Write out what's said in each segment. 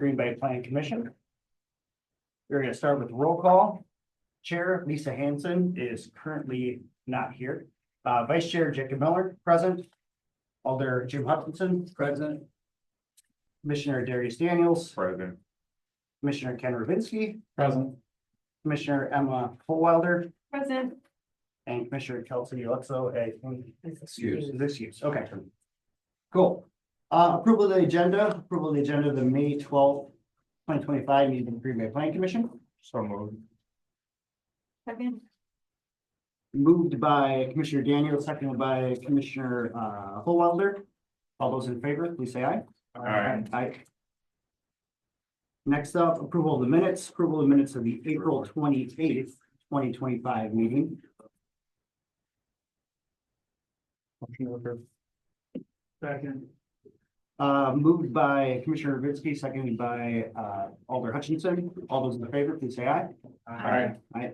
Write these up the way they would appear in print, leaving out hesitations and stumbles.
Green Bay Planning Commission. We're going to start with roll call. Chair Lisa Hanson is currently not here. Vice Chair Jacob Miller, present. Alder Jim Hutchinson, present. Commissioner Darius Daniels, Present. Commissioner Ken Ravinsky, Present. Commissioner Emma Fullwelder, Present. and Commissioner Kelsey Alexo. Excused. Excuse. Okay. Cool. Approval of the agenda, of the May 12th, 2025 meeting of the Green Bay Planning Commission. So moved. Second. Moved by Commissioner Daniels, seconded by Commissioner Fullwelder. All those in favor, please say aye. Aye. Aye. Next up, approval of the minutes, of the April 28th, 2025 meeting. Second. Moved by Commissioner Ravinsky, seconded by Alder Hutchinson. All those in favor, please say aye. Aye. Aye.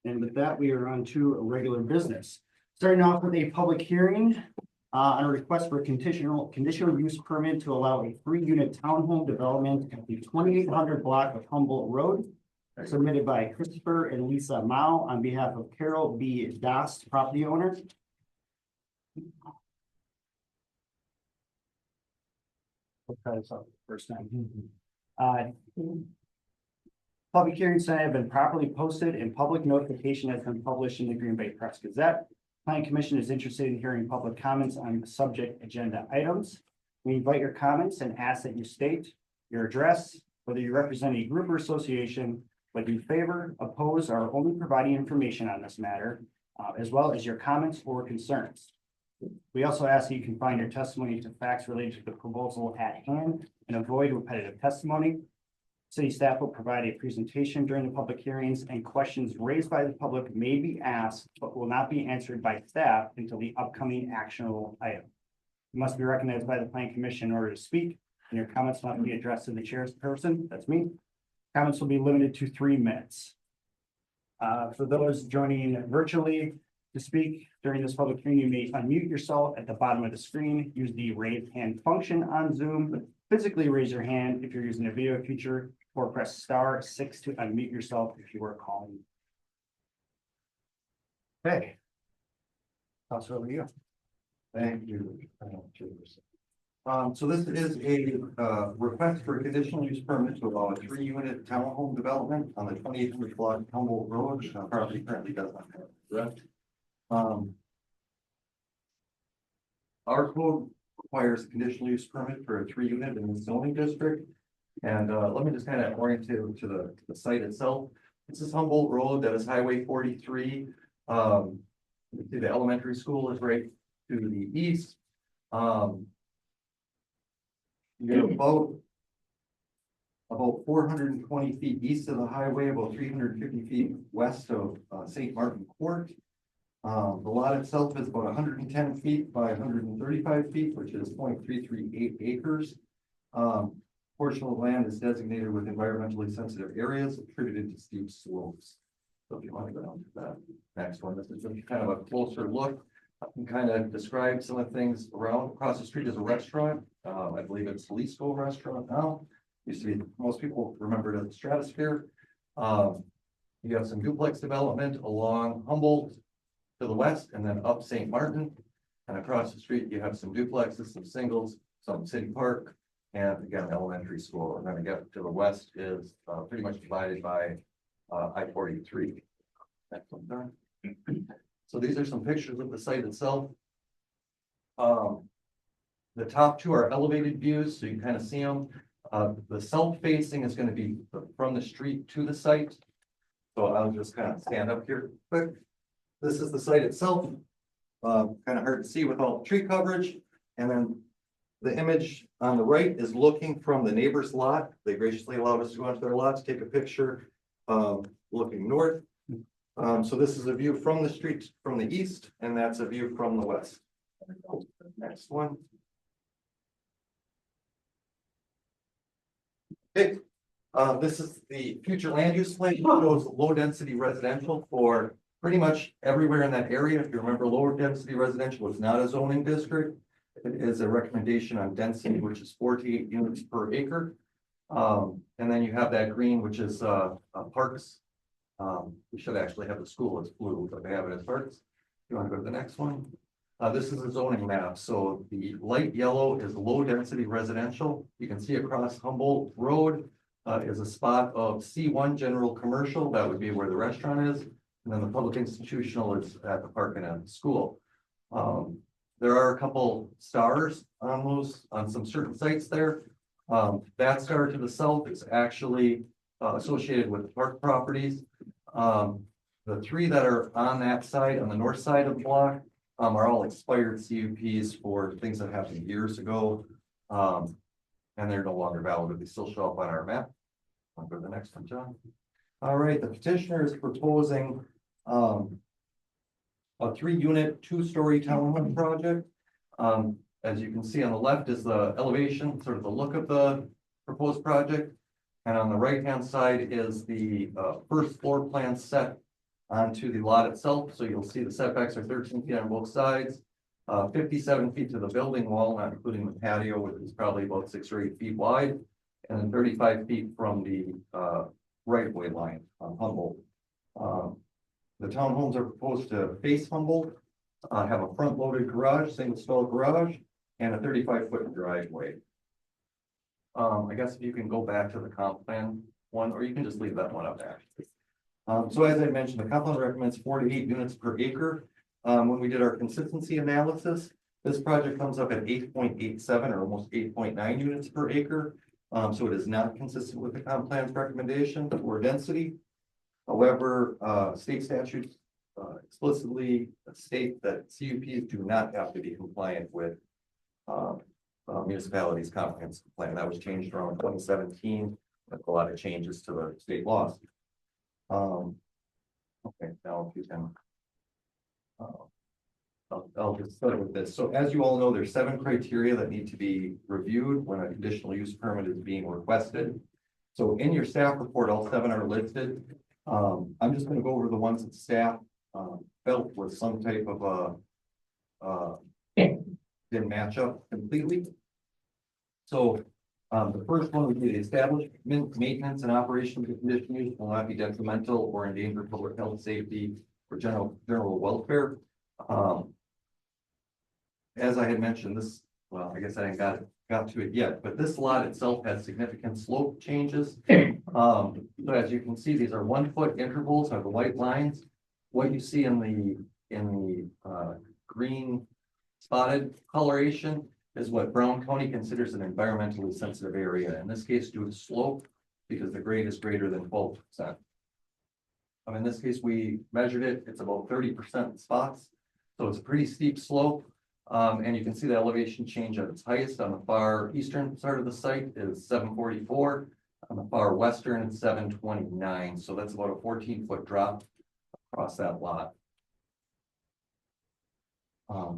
And with that, we are on to regular business. Starting off with a public hearing on a request for a conditional use permit to allow a 3-unit townhome development at the 2800 block of Humboldt Road, submitted by Christopher and Lisa Mao on behalf of Carol B. Dost, property owner. First time. Public hearings tonight have been properly posted and public notification has been published in the Green Bay Press Gazette. Planning Commission is interested in hearing public comments on the subject agenda items. We invite your comments and ask that you state your address, whether you represent a group or association, whether you favor, oppose, or are only providing information on this matter, as well as your comments or concerns. We also ask that you confine your testimony to facts related to the proposal at hand and avoid repetitive testimony. City staff will provide a presentation during the public hearings, and questions raised by the public may be asked but will not be answered by staff until the upcoming actionable item. You must be recognized by the Planning Commission in order to speak, and your comments must be addressed to the chairperson, that's me. Comments will be limited to 3 minutes. For those joining virtually to speak during this public hearing, you may unmute yourself at the bottom of the screen. Use the raise hand function on Zoom. Physically raise your hand if you're using a video feature, or press *6 to unmute yourself if you are calling. Okay. Toss it over to you. Thank you. So this is a request for a conditional use permit to allow a 3-unit townhome development on the 2800 block Humboldt Road. Property currently does not have correct. Our code requires a conditional use permit for a 3-unit in the zoning district. And let me just kind of orient you to the site itself. This is Humboldt Road, that is Highway 43. The elementary school is right to the east. You're about 420 feet east of the highway, about 350 feet west of St. Martin Court. The lot itself is about 110 feet by 135 feet, which is 0.338 acres. Portion of land is designated with environmentally sensitive areas attributed to steep slopes. So if you want to go down to that next one, this is kind of a closer look. I can kind of describe some of the things around. Across the street is a restaurant. I believe it's Lisco Restaurant now. Used to be, most people remember it as Stratosphere. You have some duplex development along Humboldt to the west and then up St. Martin. And across the street, you have some duplexes, some singles, some city park, and again, elementary school. And then again, to the west is pretty much divided by I-43. Next one, Don. So these are some pictures of the site itself. The top 2 are elevated views, so you kind of see them. The south facing is going to be from the street to the site. So I'll just kind of stand up here quick. This is the site itself. Kind of hard to see with all the tree coverage. And then the image on the right is looking from the neighbor's lot. They graciously allowed us to go onto their lot to take a picture looking north. So this is a view from the street from the east, and that's a view from the west. Next one. Okay, this is the future land use plan. It shows low density residential for pretty much everywhere in that area. If you remember, lower density residential is not a zoning district. It is a recommendation on density, which is 48 units per acre. And then you have that green, which is, parks. We should actually have the school as blue, but they have it as parks. You want to go to the next one? This is a zoning map. So the light yellow is low density residential. You can see across Humboldt Road is a spot of C1 general commercial. That would be where the restaurant is. And then the public institutional is at the park and at the school. There are a couple stars on some certain sites there. That star to the south is actually associated with park properties. The three that are on that side, on the north side of the block, are all expired CUPs for things that happened years ago. And they're no longer valid, but they still show up on our map. I'll go to the next one, John. All right, the petitioner is proposing a 3-unit, 2-story townhome project. As you can see on the left is the elevation, sort of the look of the proposed project. And on the right-hand side is the first floor plan set onto the lot itself. So you'll see the setbacks are 13 feet on both sides, 57 feet to the building wall, not including the patio, which is probably about 6 or 8 feet wide, and then 35 feet from the right-of-way line on Humboldt. The townhomes are proposed to face Humboldt, have a front-loaded garage, single-stall garage, and a 35-foot driveway. I guess if you can go back to the comp plan one, or you can just leave that one up actually. So as I mentioned, the comp plan recommends 4 to 8 units per acre. When we did our consistency analysis, this project comes up at 8.87 or almost 8.9 units per acre. So it is not consistent with the comp plan's recommendation for density. However, state statutes explicitly state that CUPs do not have to be compliant with municipalities' comprehensive plan. That was changed around 2017 with a lot of changes to the state laws. Okay, now if you can, I'll just start with this. So as you all know, there's 7 criteria that need to be reviewed when a conditional use permit is being requested. So in your staff report, all 7 are listed. I'm just going to go over the ones that staff felt was some type of didn't match up completely. So the first one would be the establishment, maintenance, and operation of the conditional use will not be detrimental or endanger public health, safety, or general welfare. As I had mentioned, this, well, I guess I ain't got to it yet, but this lot itself has significant slope changes. So as you can see, these are 1-foot intervals of the white lines. What you see in the green spotted coloration is what Brown County considers an environmentally sensitive area. In this case, due to slope, because the grade is greater than 12%. In this case, we measured it. It's about 30% spots, so it's a pretty steep slope. And you can see the elevation change at its highest on the far eastern side of the site is 744. On the far western, it's 729. So that's about a 14-foot drop across that lot.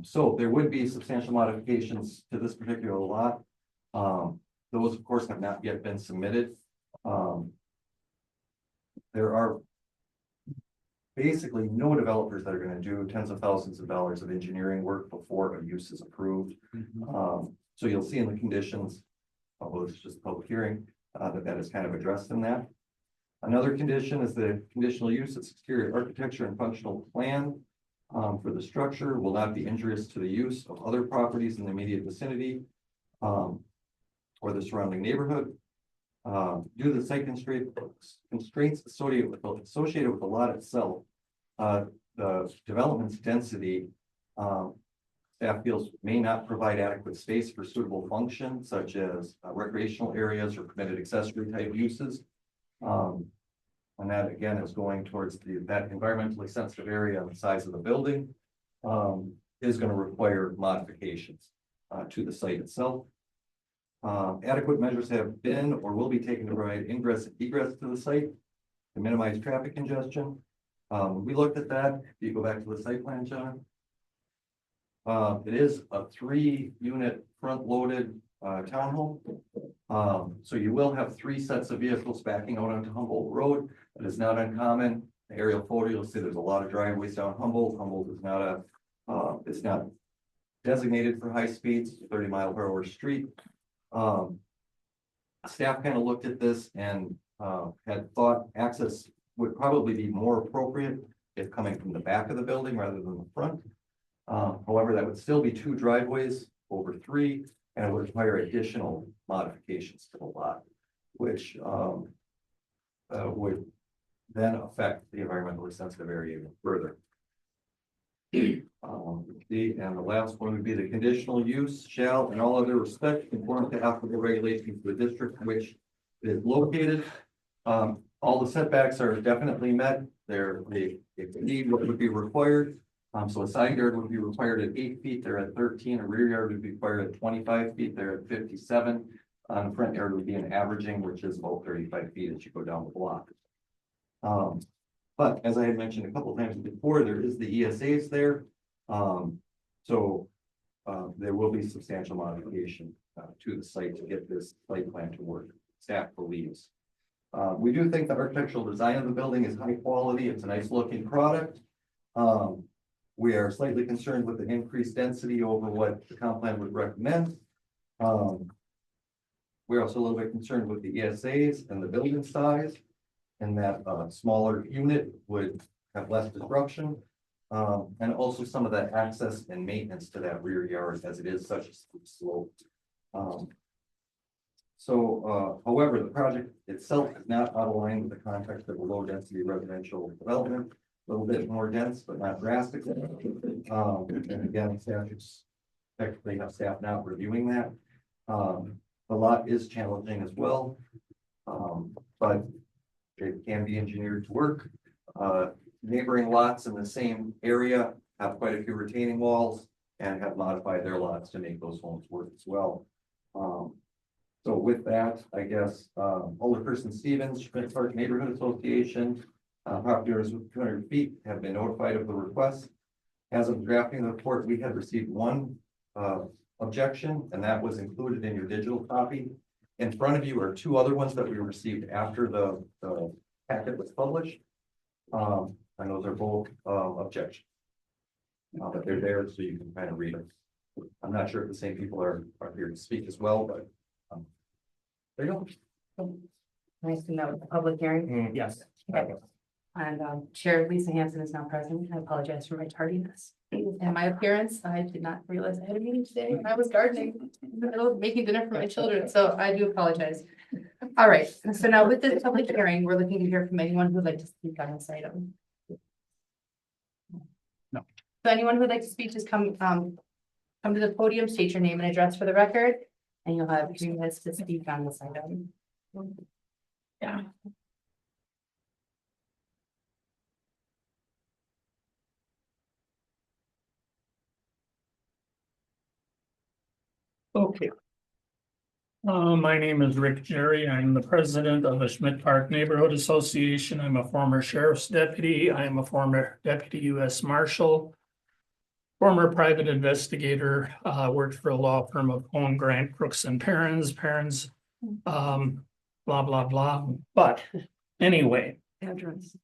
So there would be substantial modifications to this particular lot. Those, of course, have not yet been submitted. There are basically no developers that are going to do tens of thousands of dollars of engineering work before a use is approved. So you'll see in the conditions, although it's just a public hearing, that is kind of addressed in that. Another condition is the conditional use of exterior architecture and functional plan for the structure will not be injurious to the use of other properties in the immediate vicinity or the surrounding neighborhood. Due to the site constraints associated with the lot itself, the development's density, staff feels may not provide adequate space for suitable functions such as recreational areas or permitted accessory type uses. And that again is going towards that environmentally sensitive area and the size of the building is going to require modifications to the site itself. Adequate measures have been or will be taken to provide ingress and egress to the site to minimize traffic congestion. We looked at that. If you go back to the site plan, John, it is a 3-unit front-loaded townhome. So you will have 3 sets of vehicles backing out onto Humboldt Road. That is not uncommon. The aerial photo, you'll see there's a lot of driveways down Humboldt. Humboldt is not it's not designated for high speeds, 30-mile-per-hour street. Staff kind of looked at this and had thought access would probably be more appropriate if coming from the back of the building rather than the front. However, that would still be 2 driveways over 3, and it would require additional modifications to the lot, which would then affect the environmentally sensitive area even further. And the last one would be the conditional use shall in all other respects conform to applicable regulations for the district in which it is located. All the setbacks are definitely met. If need would be required. So a side yard would be required at 8 feet, they're at 13, a rear yard would be required at 25 feet, they're at 57. The front yard would be an averaging, which is about 35 feet as you go down the block. But as I had mentioned a couple of times before, there is the ESAs there. So there will be substantial modification to the site to get this site plan to work, staff believes. We do think the architectural design of the building is high quality. It's a nice looking product. We are slightly concerned with the increased density over what the comp plan would recommend. We're also a little bit concerned with the ESAs and the building size, and that smaller unit would have less disruption. And also some of that access and maintenance to that rear yard as it is such a steep slope. However, the project itself is not out of line with the context of a low density residential development, a little bit more dense, but not drastically. And again, staff is technically have staff not reviewing that. The lot is challenging as well, but it can be engineered to work. Neighboring lots in the same area have quite a few retaining walls and have modified their lots to make those homes work as well. So with that, I guess, Alderperson Stevens, Schmidt Park Neighborhood Association, property owners with 200 feet have been notified of the request. As of drafting the report, we had received 1 objection, and that was included in your digital copy. In front of you are 2 other ones that we received after the packet was published. And those are both objections. But they're there so you can kind of read them. I'm not sure if the same people are here to speak as well, but there you go. Nice to know the public hearing. Yes. Okay. And Chair Lisa Hanson is now present. I apologize for my tardiness and my appearance. I did not realize I had a meeting today and I was gardening in the middle of making dinner for my children, so I do apologize. All right, so now with this public hearing, we're looking to hear from anyone who would like to speak on this item. No. So anyone who would like to speak, just come to the podium, state your name and address for the record, and you'll have 3 minutes to speak on this item. Yeah. Okay. My name is Rick Jerry. I'm the president of the Schmidt Park Neighborhood Association. I'm a former sheriff's deputy. I am a former deputy U.S. Marshal. Former private investigator, worked for a law firm of Cohn, Grant, Crooks and Perrins, blah, blah, blah. But anyway, Address.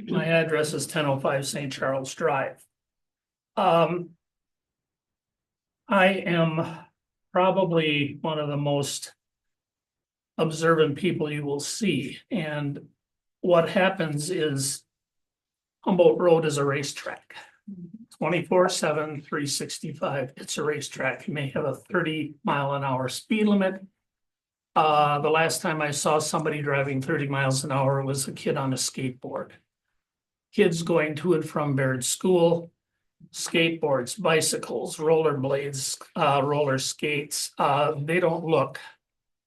my address is 1005 St. Charles Drive. I am probably one of the most observant people you will see. And what happens is Humboldt Road is a racetrack. 24/7, 365. It's a racetrack. You may have a 30-mile-an-hour speed limit. The last time I saw somebody driving 30 miles an hour was a kid on a skateboard. Kids going to and from Baird School, skateboards, bicycles, rollerblades, roller skates. They don't look.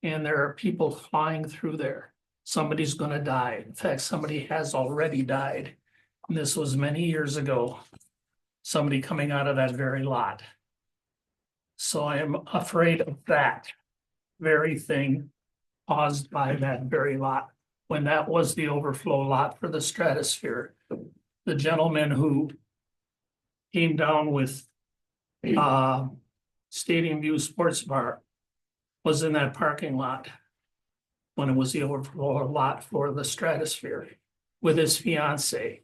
And there are people flying through there. Somebody's going to die. In fact, somebody has already died. And this was many years ago. Somebody coming out of that very lot. So I am afraid of that very thing caused by that very lot, when that was the overflow lot for the Stratosphere. The gentleman who came down with Stadium View Sports Bar was in that parking lot when it was the overflow lot for the Stratosphere with his fiance.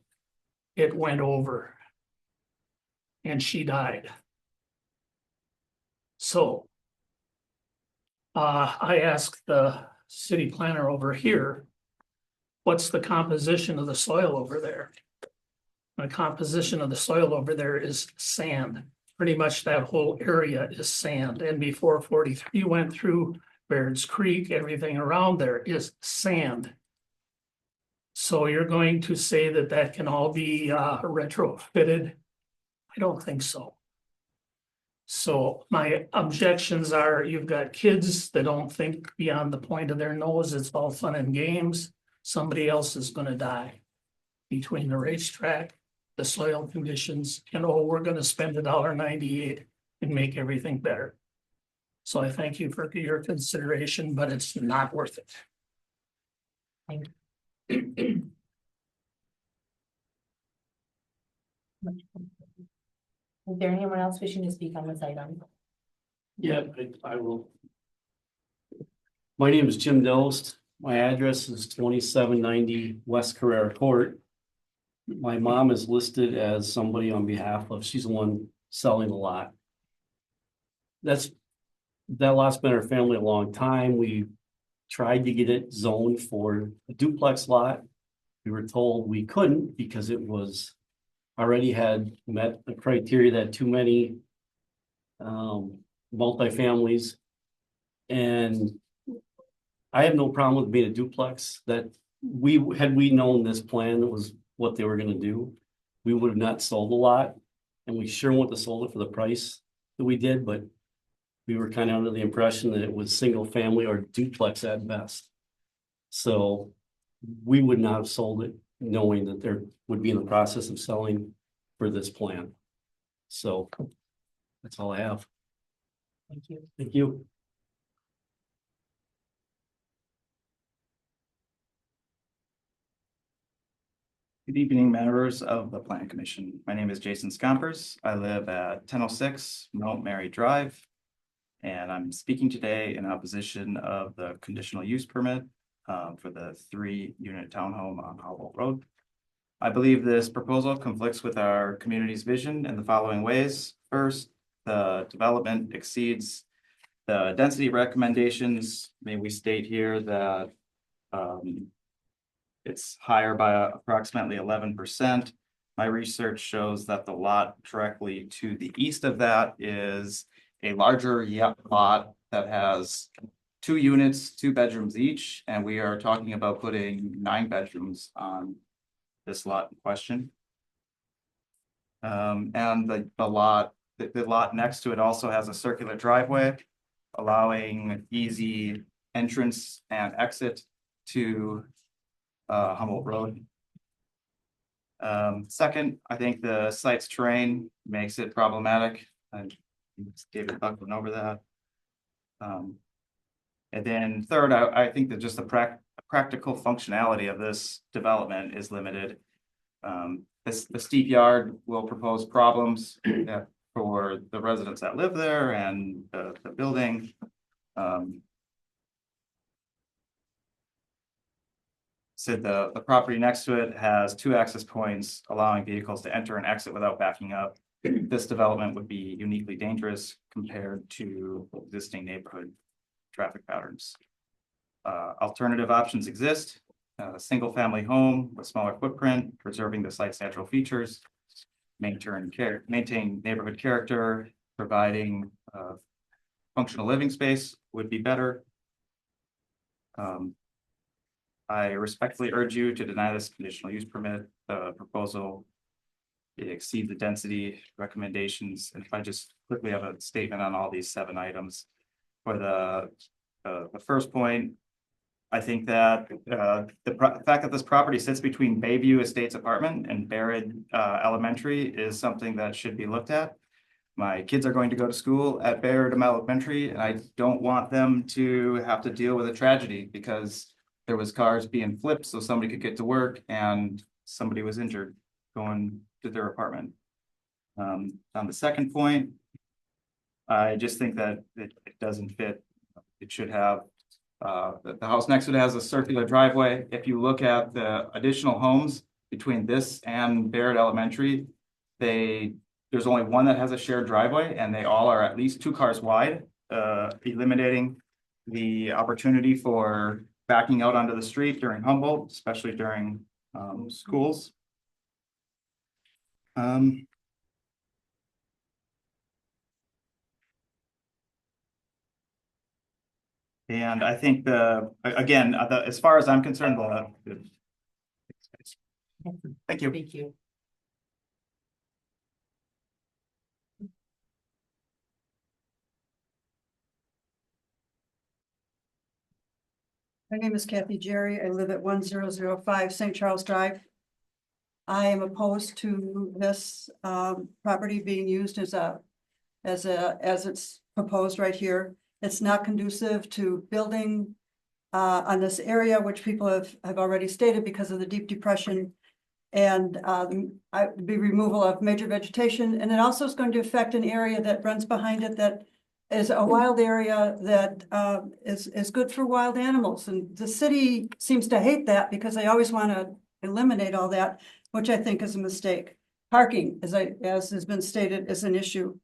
It went over. And she died. So I asked the city planner over here, what's the composition of the soil over there? The composition of the soil over there is sand. Pretty much that whole area is sand. And before 43 went through Baird's Creek, everything around there is sand. So you're going to say that that can all be retrofitted? I don't think so. So my objections are, you've got kids that don't think beyond the point of their nose, it's all fun and games. Somebody else is gonna die between the racetrack, the soil conditions, and oh, we're gonna spend $1.98 and make everything better. So I thank you for your consideration, but it's not worth it. Thank Is there anyone else wishing to speak on this item? Yeah, I will. My name is Jim Dost. My address is 2790 West Carrera Court. My mom is listed as somebody on behalf of, she's the one selling the lot. That lot's been our family a long time. We tried to get it zoned for a duplex lot. We were told we couldn't because it was already had met the criteria that too many multifamilies. And I have no problem with being a duplex. That had we known this plan was what they were gonna do, we would have not sold the lot. And we sure wouldn't have sold it for the price that we did, but we were kind of under the impression that it was single family or duplex at best. So we would not have sold it knowing that there would be in the process of selling for this plan. So that's all I have. Thank you. Thank you. Good evening, members of the Plan Commission. My name is Jason Scompers. I live at 1006 Mount Mary Drive. And I'm speaking today in opposition of the conditional use permit for the 3-unit townhome on Howell Road. I believe this proposal conflicts with our community's vision in the following ways. First, the development exceeds the density recommendations. May we state here that it's higher by approximately 11%. My research shows that the lot directly to the east of that is a larger lot that has 2 units, 2 bedrooms each, and we are talking about putting 9 bedrooms on this lot in question. And the lot next to it also has a circular driveway, allowing easy entrance and exit to Humboldt Road. Second, I think the site's terrain makes it problematic. And David Buck went over that. And then third, I think that just the practical functionality of this development is limited. The steep yard will propose problems for the residents that live there and the building. So the property next to it has 2 access points, allowing vehicles to enter and exit without backing up. This development would be uniquely dangerous compared to existing neighborhood traffic patterns. Alternative options exist. A single family home with smaller footprint, preserving the site's natural features, maintain neighborhood character, providing functional living space would be better. I respectfully urge you to deny this conditional use permit. The proposal exceeds the density recommendations. And if I just quickly have a statement on all these 7 items. For the first point, I think that the fact that this property sits between Bayview Estates Apartment and Barrett Elementary is something that should be looked at. My kids are going to go to school at Barrett Elementary, and I don't want them to have to deal with a tragedy because there was cars being flipped so somebody could get to work and somebody was injured going to their apartment. On the second point, I just think that it doesn't fit. It should have, the house next to it has a circular driveway. If you look at the additional homes between this and Barrett Elementary, there's only one that has a shared driveway and they all are at least 2 cars wide, eliminating the opportunity for backing out onto the street during Humboldt, especially during schools. And I think again, as far as I'm concerned, thank you. Thank you. My name is Kathy Jerry. I live at 1005 St. Charles Drive. I am opposed to this property being used as it's proposed right here. It's not conducive to building on this area, which people have already stated because of the deep depression and the removal of major vegetation. And it also is going to affect an area that runs behind it that is a wild area that is good for wild animals. And the city seems to hate that because they always want to eliminate all that, which I think is a mistake. Parking, as has been stated, is an issue.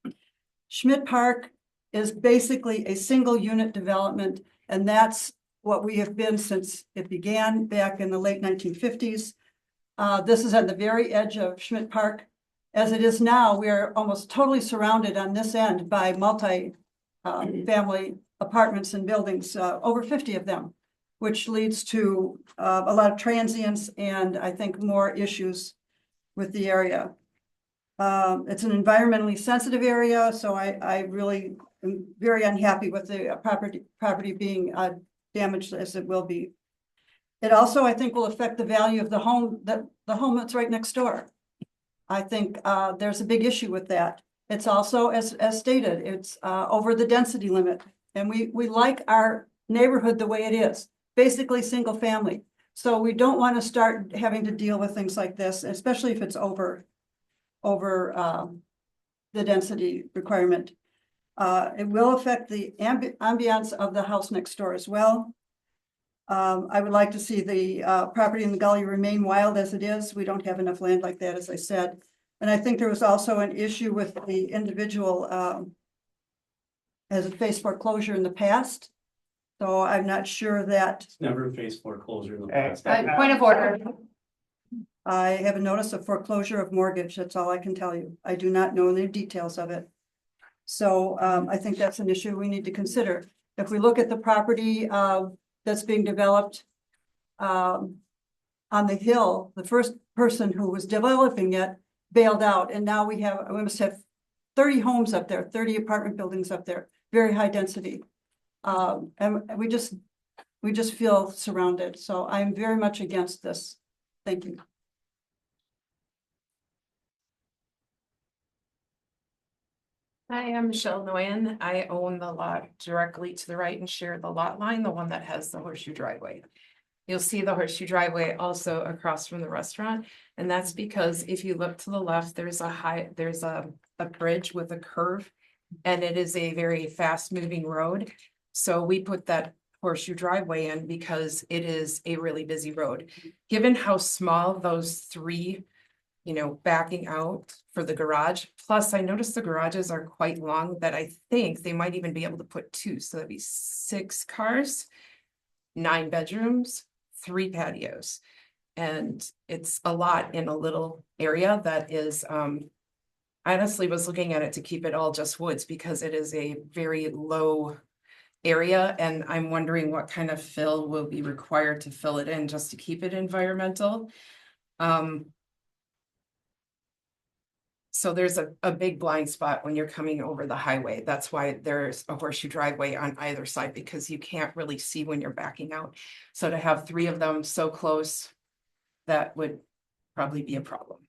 Schmidt Park is basically a single unit development, and that's what we have been since it began back in the late 1950s. This is at the very edge of Schmidt Park. As it is now, we are almost totally surrounded on this end by multi-family apartments and buildings, over 50 of them, which leads to a lot of transients and I think more issues with the area. It's an environmentally sensitive area, so I really am very unhappy with the property being damaged as it will be. It also, I think, will affect the value of the home that's right next door. I think there's a big issue with that. It's also, as stated, it's over the density limit, and we like our neighborhood the way it is, basically single family. So we don't want to start having to deal with things like this, especially if it's over the density requirement. It will affect the ambiance of the house next door as well. I would like to see the property in the gully remain wild as it is. We don't have enough land like that, as I said. And I think there was also an issue with the individual as it faced foreclosure in the past. So I'm not sure that. Never faced foreclosure in the past. Point of order. I have a notice of foreclosure of mortgage. That's all I can tell you. I do not know the details of it. So I think that's an issue we need to consider. If we look at the property that's being developed on the hill, the first person who was developing it bailed out, and now we must have 30 homes up there, 30 apartment buildings up there, very high density. And we just feel surrounded. So I'm very much against this. Thank you. Hi, I'm Michelle Nguyen. I own the lot directly to the right and share the lot line, the one that has the horseshoe driveway. You'll see the horseshoe driveway also across from the restaurant. And that's because if you look to the left, there's a bridge with a curve, and it is a very fast moving road. So we put that horseshoe driveway in because it is a really busy road. Given how small those three, backing out for the garage. Plus, I noticed the garages are quite long that I think they might even be able to put two. So that'd be 6 cars, 9 bedrooms, 3 patios. And it's a lot in a little area that is, I honestly was looking at it to keep it all just woods because it is a very low area. And I'm wondering what kind of fill will be required to fill it in just to keep it environmental. So there's a big blind spot when you're coming over the highway. That's why there's a horseshoe driveway on either side, because you can't really see when you're backing out. So to have 3 of them so close, that would probably be a problem.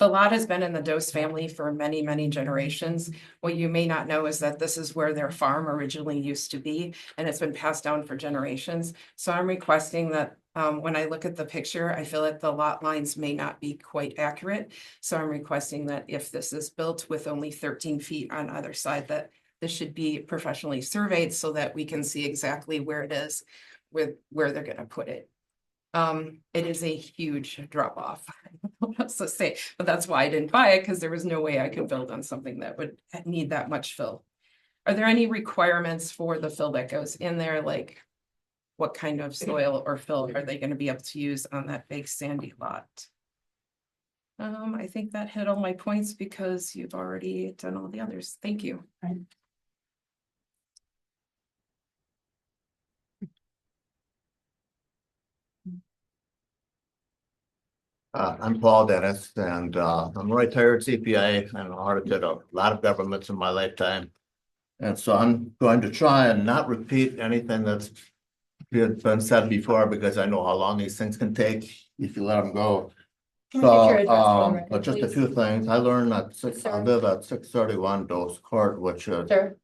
The lot has been in the Dose family for many, many generations. What you may not know is that this is where their farm originally used to be, and it's been passed down for generations. So I'm requesting that when I look at the picture, I feel like the lot lines may not be quite accurate. So I'm requesting that if this is built with only 13 feet on either side, that this should be professionally surveyed so that we can see exactly where it is, with where they're going to put it. It is a huge drop off, so say, but that's why I didn't buy it, because there was no way I could build on something that would need that much fill. Are there any requirements for the fill that goes in there, like what kind of soil or fill are they gonna be able to use on that big sandy lot? I think that hit all my points because you've already done all the others. Thank you. I'm Paul Dennis, and I'm a retired CPA and audited a lot of governments in my lifetime. And so I'm going to try and not repeat anything that's been said before, because I know how long these things can take if you let them go. Can we get your address for the So, record, but just a please? few things. I learned that I Sir. live at 631 Dose Court, which is Sure.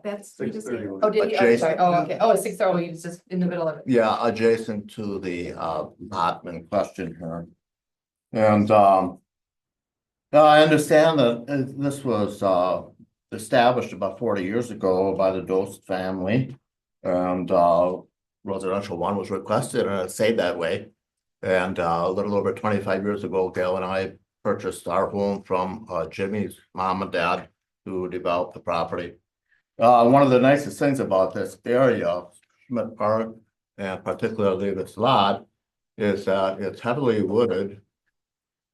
That's. Oh, did you? Oh, sorry. Adjacent. Oh, okay. Oh, it's 6, oh, he was just in the middle of it. yeah, adjacent to the lot in question here. And now I understand that this was established about 40 years ago by the Dost family. And residential one was requested, and it stayed that way. And a little over 25 years ago, Gail and I purchased our home from Jimmy's mom and dad, who developed the property. One of the nicest things about this area, Schmidt Park, and particularly this lot, is that it's heavily wooded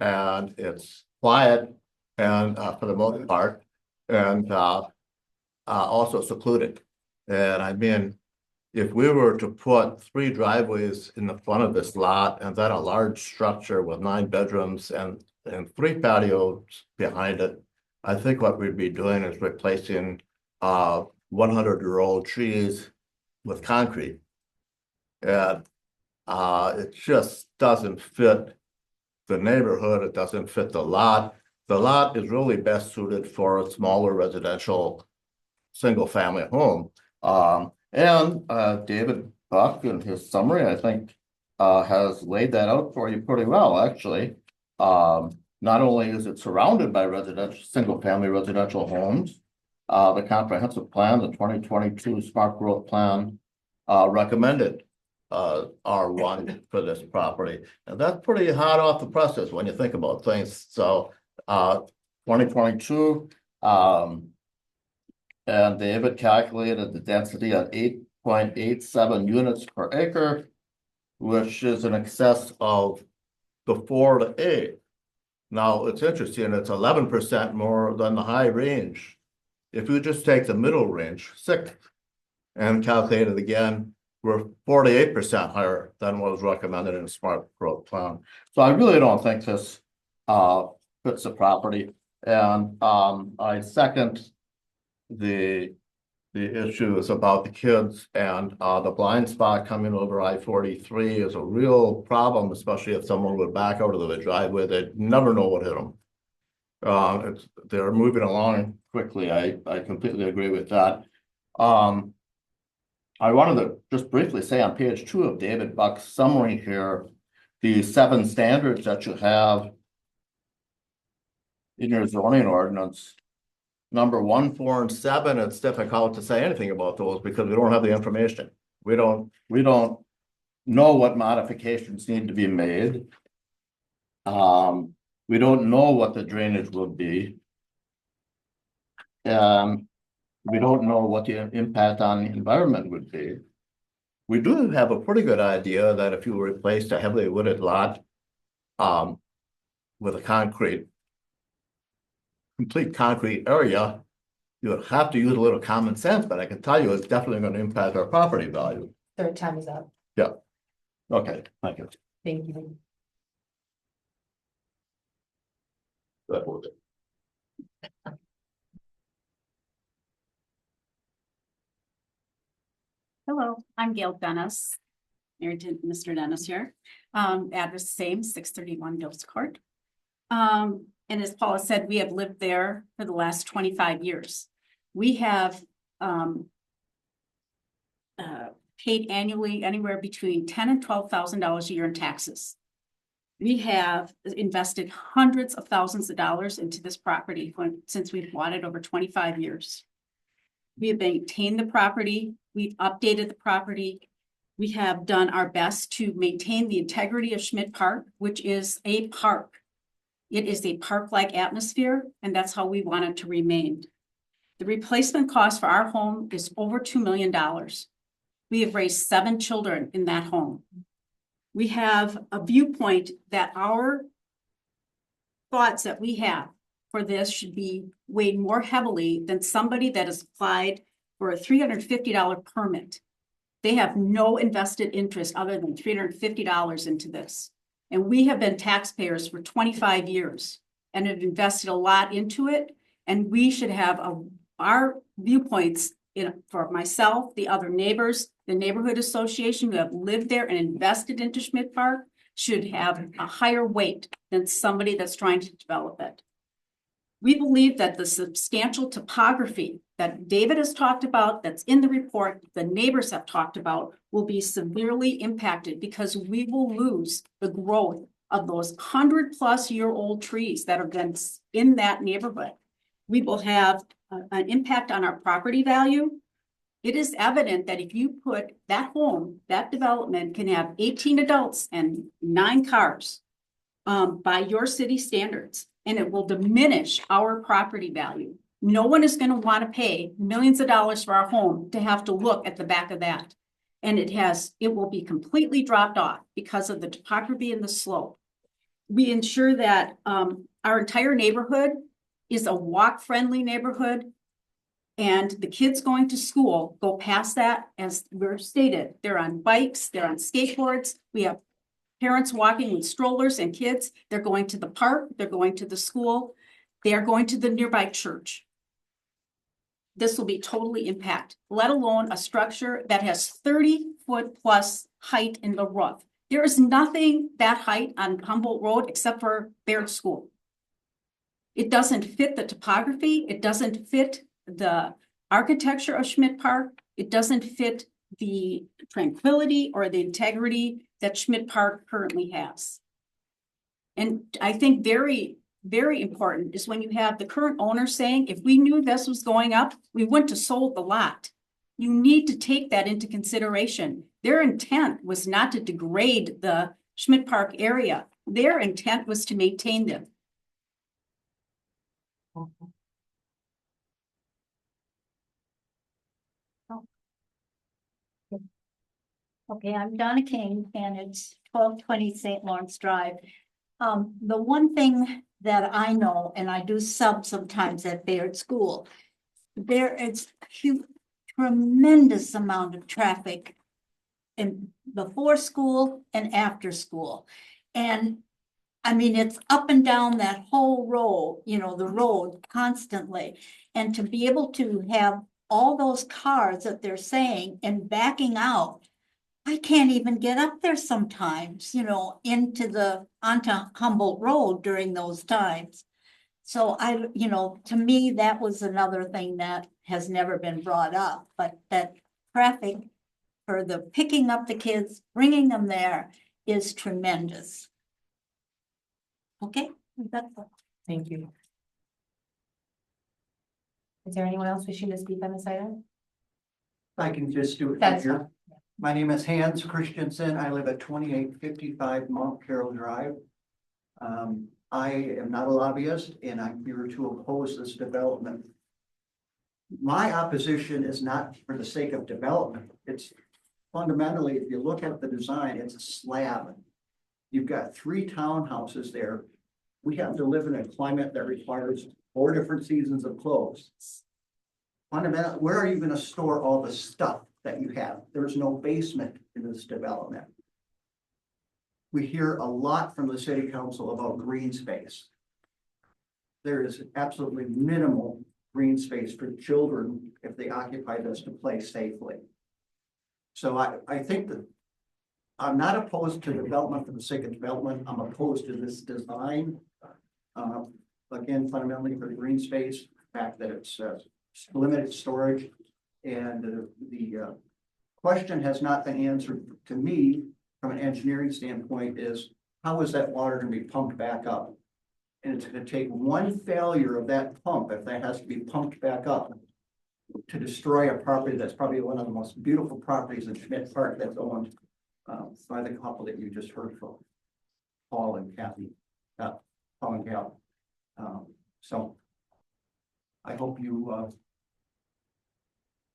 and it's quiet and for the most part, and also secluded. And I mean, if we were to put 3 driveways in the front of this lot and then a large structure with 9 bedrooms and 3 patios behind it, I think what we'd be doing is replacing 100-year-old trees with concrete. And it just doesn't fit the neighborhood. It doesn't fit the lot. The lot is really best suited for a smaller residential single-family home. And David Buck, in his summary, I think, has laid that out for you pretty well, actually. Not only is it surrounded by single-family residential homes, the comprehensive plan, the 2022 Smart Growth Plan, recommended R1 for this property. And that's pretty hot off the presses when you think about things. So 2022, and David calculated the density at 8.87 units per acre, which is in excess of the 4 to 8. Now, it's interesting, it's 11% more than the high range. If you just take the middle range, 6th, and calculate it again, we're 48% higher than what was recommended in the Smart Growth Plan. So I really don't think this fits the property. And I second the issue is about the kids, and the blind spot coming over I-43 is a real problem, especially if someone would back out of the driveway. They'd never know what hit them. They're moving along quickly. I completely agree with that. I wanted to just briefly say on page 2 of David Buck's summary here, the 7 standards that you have in your zoning ordinance, number 1, 4, and 7, it's difficult to say anything about those because we don't have the information. We don't know what modifications need to be made. We don't know what the drainage will be. We don't know what the impact on the environment would be. We do have a pretty good idea that if you replaced a heavily wooded lot with a complete concrete area, you would have to use a little common sense, but I can tell you it's definitely going to impact our property value. Third time is up. Yeah. Okay, thank you. Thank you. That was it. Hello, I'm Gail Dennis, married to Mr. Dennis here. Address same, 631 Dose Court. And as Paula said, we have lived there for the last 25 years. We have paid annually anywhere between $10,000 and $12,000 a year in taxes. We have invested hundreds of thousands of dollars into this property since we've bought it over 25 years. We have maintained the property. We've updated the property. We have done our best to maintain the integrity of Schmidt Park, which is a park. It is a park-like atmosphere, and that's how we want it to remain. The replacement cost for our home is over $2 million. We have raised 7 children in that home. We have a viewpoint that our thoughts that we have for this should be weighed more heavily than somebody that has applied for a $350 permit. They have no invested interest other than $350 into this. And we have been taxpayers for 25 years and have invested a lot into it. And we should have our viewpoints for myself, the other neighbors, the neighborhood association who have lived there and invested into Schmidt Park should have a higher weight than somebody that's trying to develop it. We believe that the substantial topography that David has talked about, that's in the report, the neighbors have talked about, will be severely impacted because we will lose the growth of those 100-plus-year-old trees that have been in that neighborhood. We will have an impact on our property value. It is evident that if you put that home, that development can have 18 adults and 9 cars by your city standards, and it will diminish our property value. No one is going to want to pay millions of dollars for our home to have to look at the back of that. And it will be completely dropped off because of the topography and the slope. We ensure that our entire neighborhood is a walk-friendly neighborhood. And the kids going to school go past that, as we're stated. They're on bikes, they're on skateboards. We have parents walking with strollers and kids. They're going to the park, they're going to the school, they are going to the nearby church. This will be totally impact, let alone a structure that has 30-foot plus height in the roof. There is nothing that height on Humboldt Road except for Baird School. It doesn't fit the topography. It doesn't fit the architecture of Schmidt Park. It doesn't fit the tranquility or the integrity that Schmidt Park currently has. And I think very, very important is when you have the current owner saying, if we knew this was going up, we wouldn't have sold the lot. You need to take that into consideration. Their intent was not to degrade the Schmidt Park area. Their intent was to maintain them. Okay, I'm Donna King and it's 1220 St. Lawrence Drive. The one thing that I know, and I do sometimes at Baird School, there is a tremendous amount of traffic in before school and after school. And I mean, it's up and down that whole road, the road constantly. And to be able to have all those cars that they're saying and backing out, I can't even get up there sometimes, onto Humboldt Road during those times. So to me, that was another thing that has never been brought up, but that traffic for the picking up the kids, bringing them there is tremendous. Okay, that's all. Thank you. Is there anyone else wishing to speak on this item? I can just do it That's here. fine. My name is Hans Christensen. I live at 2855 Mount Carroll Drive. I am not a lobbyist and I'm here to oppose this development. My opposition is not for the sake of development. It's fundamentally, if you look at the design, it's a slab. You've got 3 townhouses there. We have to live in a climate that requires 4 different seasons of clothes. Fundamentally, where are you going to store all the stuff that you have? There's no basement in this development. We hear a lot from the city council about green space. There is absolutely minimal green space for children if they occupy this to play safely. So I think that I'm not opposed to development for the sake of development. I'm opposed to this design. Again, fundamentally for the green space, the fact that it's limited storage. And the question has not been answered to me from an engineering standpoint is how is that water going to be pumped back up? And it's going to take one failure of that pump, if that has to be pumped back up, to destroy a property that's probably one of the most beautiful properties in Schmidt Park that's owned by the couple that you just heard from, Paul and Kathy, Paul and Cal. So I hope you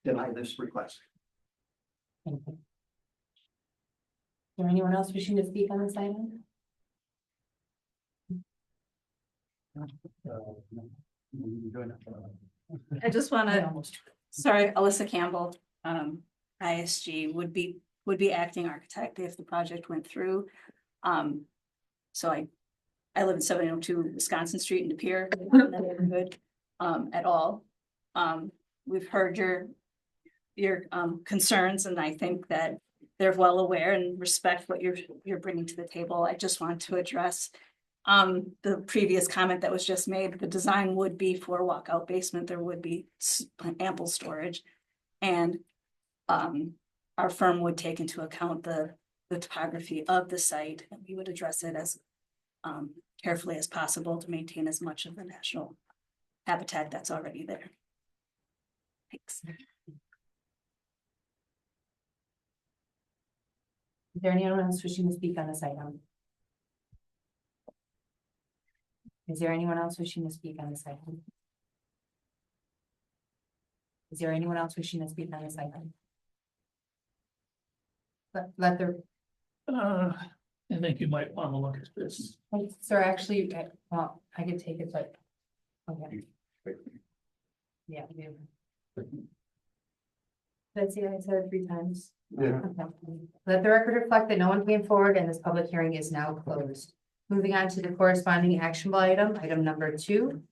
deny this request. Thank you. Is there anyone else wishing to speak on this item? I just wanna, sorry, Alyssa Campbell, ISG would be acting architect if the project went through. So I live in 702 Wisconsin Street in De Pere, not in that neighborhood, at all. We've heard your concerns, and I think that they're well aware and respect what you're bringing to the table. I just want to address the previous comment that was just made. The design would be for a walkout basement. There would be ample storage. And our firm would take into account the topography of the site, and we would address it as carefully as possible to maintain as much of the natural habitat that's already there. Thanks. Is there anyone else wishing to speak on this item? Is there anyone else wishing to speak on this item? Is there anyone else wishing to speak on this item? Let the, I think you might want to look at this. sir, actually, well, I could take it, but. Okay. Yeah. I do. That's it, I said it 3 times. Yeah. Okay. Let the record reflect that no one came forward and this public hearing is now closed. Moving on to the corresponding actionable item, item number 2.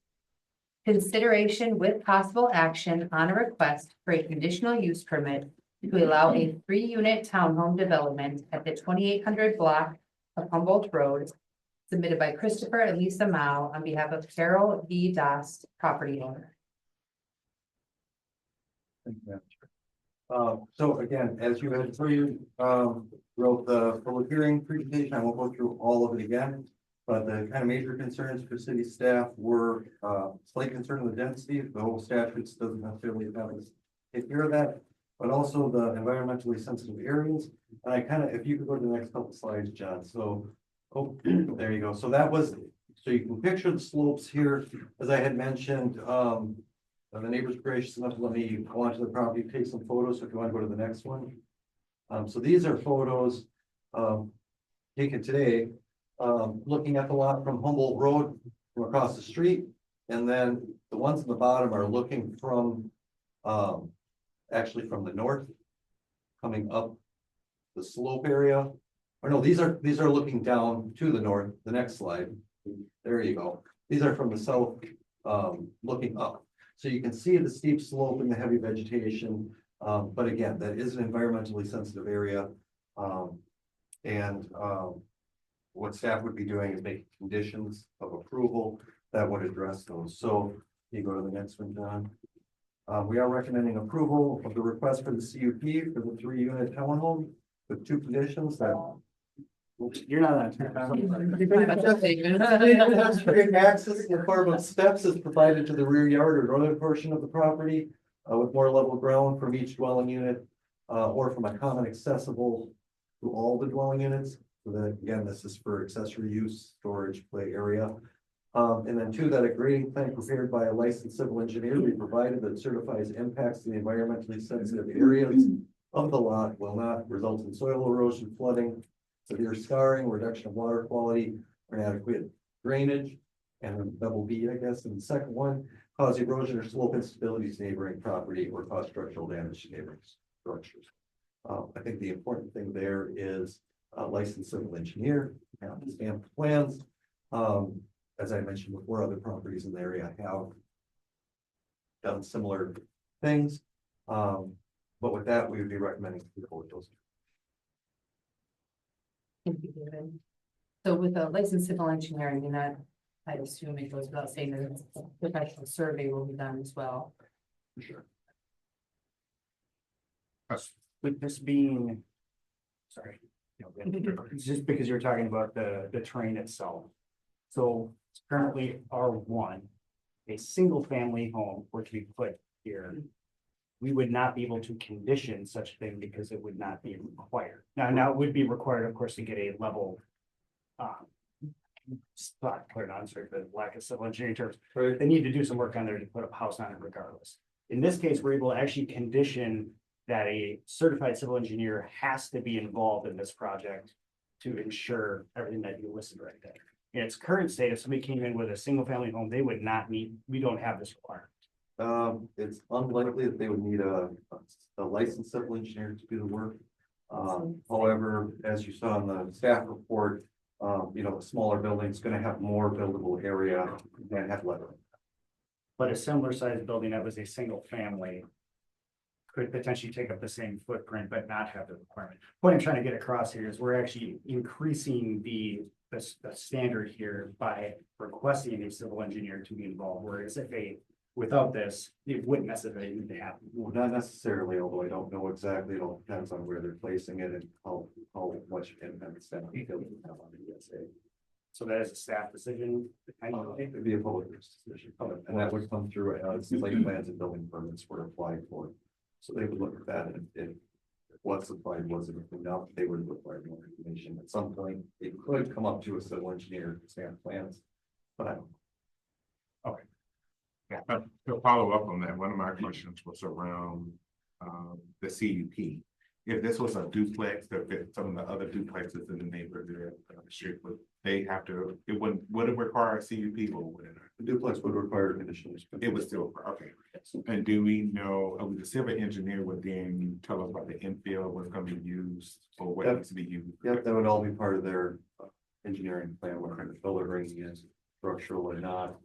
Consideration with possible action on a request for a conditional use permit to allow a 3-unit townhome development at the 2800 block of Humboldt Road, submitted by Christopher and Lisa Mao on behalf of Carol V. Dost, property owner. Thank you, Madam Chair. So again, as you had wrote the public hearing presentation, I won't go through all of it again. But the kind of major concerns for city staff were slight concern with density. The whole statute doesn't necessarily have us take care of that, but also the environmentally sensitive areas. And I kind of, if you could go to the next couple slides, John. So, oh, there you go. So that was, so you can picture the slopes here, as I had mentioned. The neighbors gracious enough to let me go onto the property, take some photos. So if you want to go to the next one. So these are photos taken today. Looking at the lot from Humboldt Road from across the street, and then the ones at the bottom are looking from actually from the north, coming up the slope area. Or no, these are looking down to the north. The next slide, there you go. These are from the south, looking up, so you can see the steep slope and the heavy vegetation. But again, that is an environmentally sensitive area, what staff would be doing is making conditions of approval that would address those. So you go to the next one, John. We are recommending approval of the request for the CUP for the 3-unit townhome with 2 conditions that. You're not on. Access in the form of steps is provided to the rear yard or northern portion of the property with more level ground from each dwelling unit or from a common accessible to all the dwelling units. So that again, this is for accessory use, storage, play area. And then 2, that a grading plan prepared by a licensed civil engineer be provided that certifies impacts to the environmentally sensitive areas of the lot will not result in soil erosion, flooding, severe scarring, reduction of water quality, or inadequate drainage. And then double B, I guess, and the second one, cause erosion or slope instability to neighboring property or cause structural damage to neighboring structures. I think the important thing there is a licensed civil engineer, have stamped plans. As I mentioned before, other properties in the area have done similar things. But with that, we would be recommending to go with those. Thank you, David. So with a licensed civil engineer, I mean, that, I assume it goes without saying that a professional survey will be done as well. For sure. With this being, sorry, just because you're talking about the terrain itself. So it's currently R1, a single family home were to be put here. We would not be able to condition such a thing because it would not be required. Now it would be required, of course, to get a level. Spot cleared on, sorry, the lack of civil engineering terms. Right. They need to do some work on there to put a house on it regardless. In this case, we're able to actually condition that a certified civil engineer has to be involved in this project to ensure everything that you listed right there. In its current state, if somebody came in with a single family home, they would not need, we don't have this requirement. It's unlikely that they would need a licensed civil engineer to do the work. However, as you saw in the staff report, you know, a smaller building is gonna have more buildable area and have less. But a similar sized building that was a single family could potentially take up the same footprint, but not have the requirement. What I'm trying to get across here is we're actually increasing the standard here by requesting a civil engineer to be involved, whereas without this, it wouldn't necessarily need to happen. Well, not necessarily, although I don't know exactly. It all depends on where they're placing it and how much impact staff will have on the ESA. So that is a staff decision. It'd be a public works decision, and that would come through, site plans and building permits were applied for. So they would look at that, and if what's applied wasn't enough, they would require more information. At some point, it could come up to a civil engineer to stamp plans, but I don't. Yeah, to follow up on that, one of my questions was around the CUP. If this was a duplex that fit some of the other duplexes in the neighborhood, would they have to, would it require a CUP or would it not? The duplex would require conditional use. It would still, okay. And do we know, the civil engineer would then tell us about the infill, what's gonna be used, or what needs to be used? Yep, that would all be part of their engineering plan, what kind of filter bringing in, structural or not.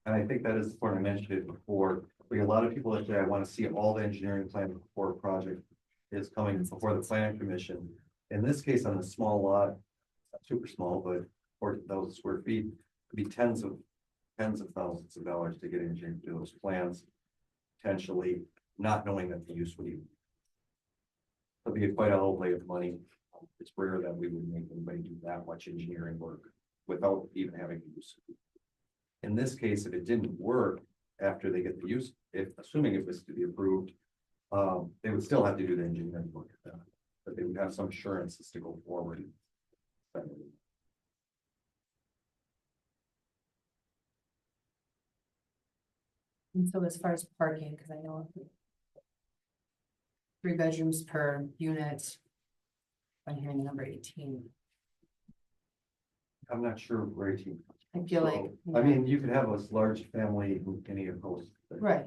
And I think that is the point I mentioned it before. We get a lot of people that say, I want to see all the engineering plan before a project is coming before the planning commission. In this case, on a small lot, not super small, but 40,000 square feet, could be tens of thousands of dollars to get engineering to do those plans, potentially not knowing that the use would even. It'd be quite a outlay of money. It's rare that we would make anybody do that much engineering work without even having to use. In this case, if it didn't work after they get the use, assuming it was to be approved, they would still have to do the engineering work, but they would have some assurances to go forward. And so as far as parking, because I know 3 bedrooms per unit. I'm hearing the number 18. I'm not sure where 18. I feel like. I mean, you could have a large family who can either host. Right.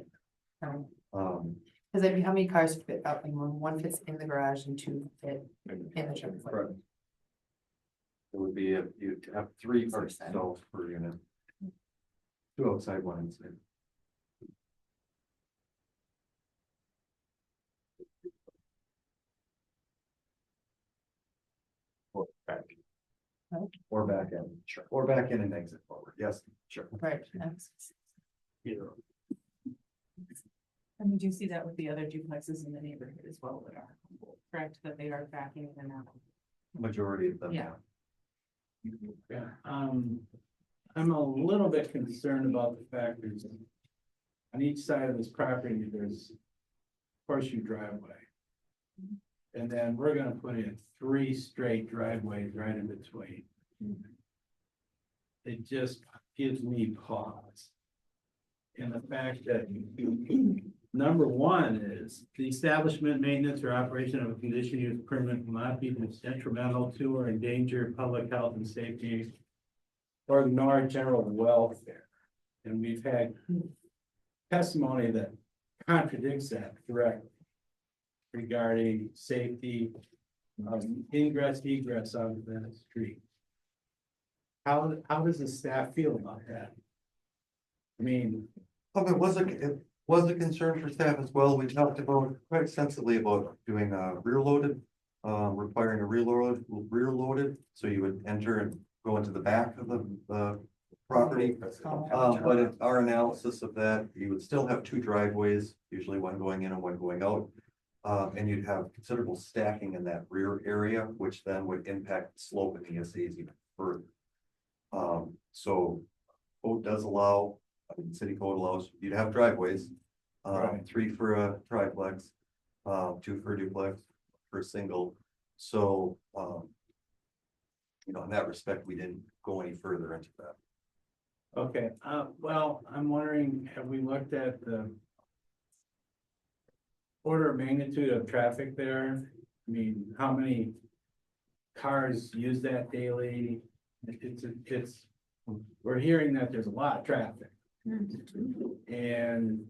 Because how many cars fit out in one fits in the garage and 2 fit in the trailer? Correct. It would be you'd have 3 cars stalls per unit. 2 outside, 1 inside. Or back end, sure. Or back in and exit forward. Yes, sure. Right. Either. And we do see that with the other duplexes in the neighborhood as well that are, correct, that they are backing in and out. Majority of them. Yeah. Yeah, I'm a little bit concerned about the fact there's on each side of this property, there's horseshoe driveway. And then we're gonna put in 3 straight driveways right in between. It just gives me pause. And the fact that number 1 is the establishment, maintenance, or operation of a conditional use permit will not be detrimental to or endanger public health and safety or ignore general welfare. And we've had testimony that contradicts that directly regarding safety, ingress, egress on that street. How does the staff feel about that? I mean, It was a concern for staff as well. We talked about quite extensively about doing rear loaded, requiring a rear loaded, so you would enter and go into the back of the property. But in our analysis of that, you would still have 2 driveways, usually one going in and one going out. And you'd have considerable stacking in that rear area, which then would impact the slope of the ESAs even further. So code does allow, city code allows you to have driveways, 3 for a triplex, 2 for a duplex, for a single. So, you know, in that respect, we didn't go any further into that. okay, well, I'm wondering, have we looked at order of magnitude of traffic there? I mean, how many cars use that daily? It's, we're hearing that there's a lot of traffic. And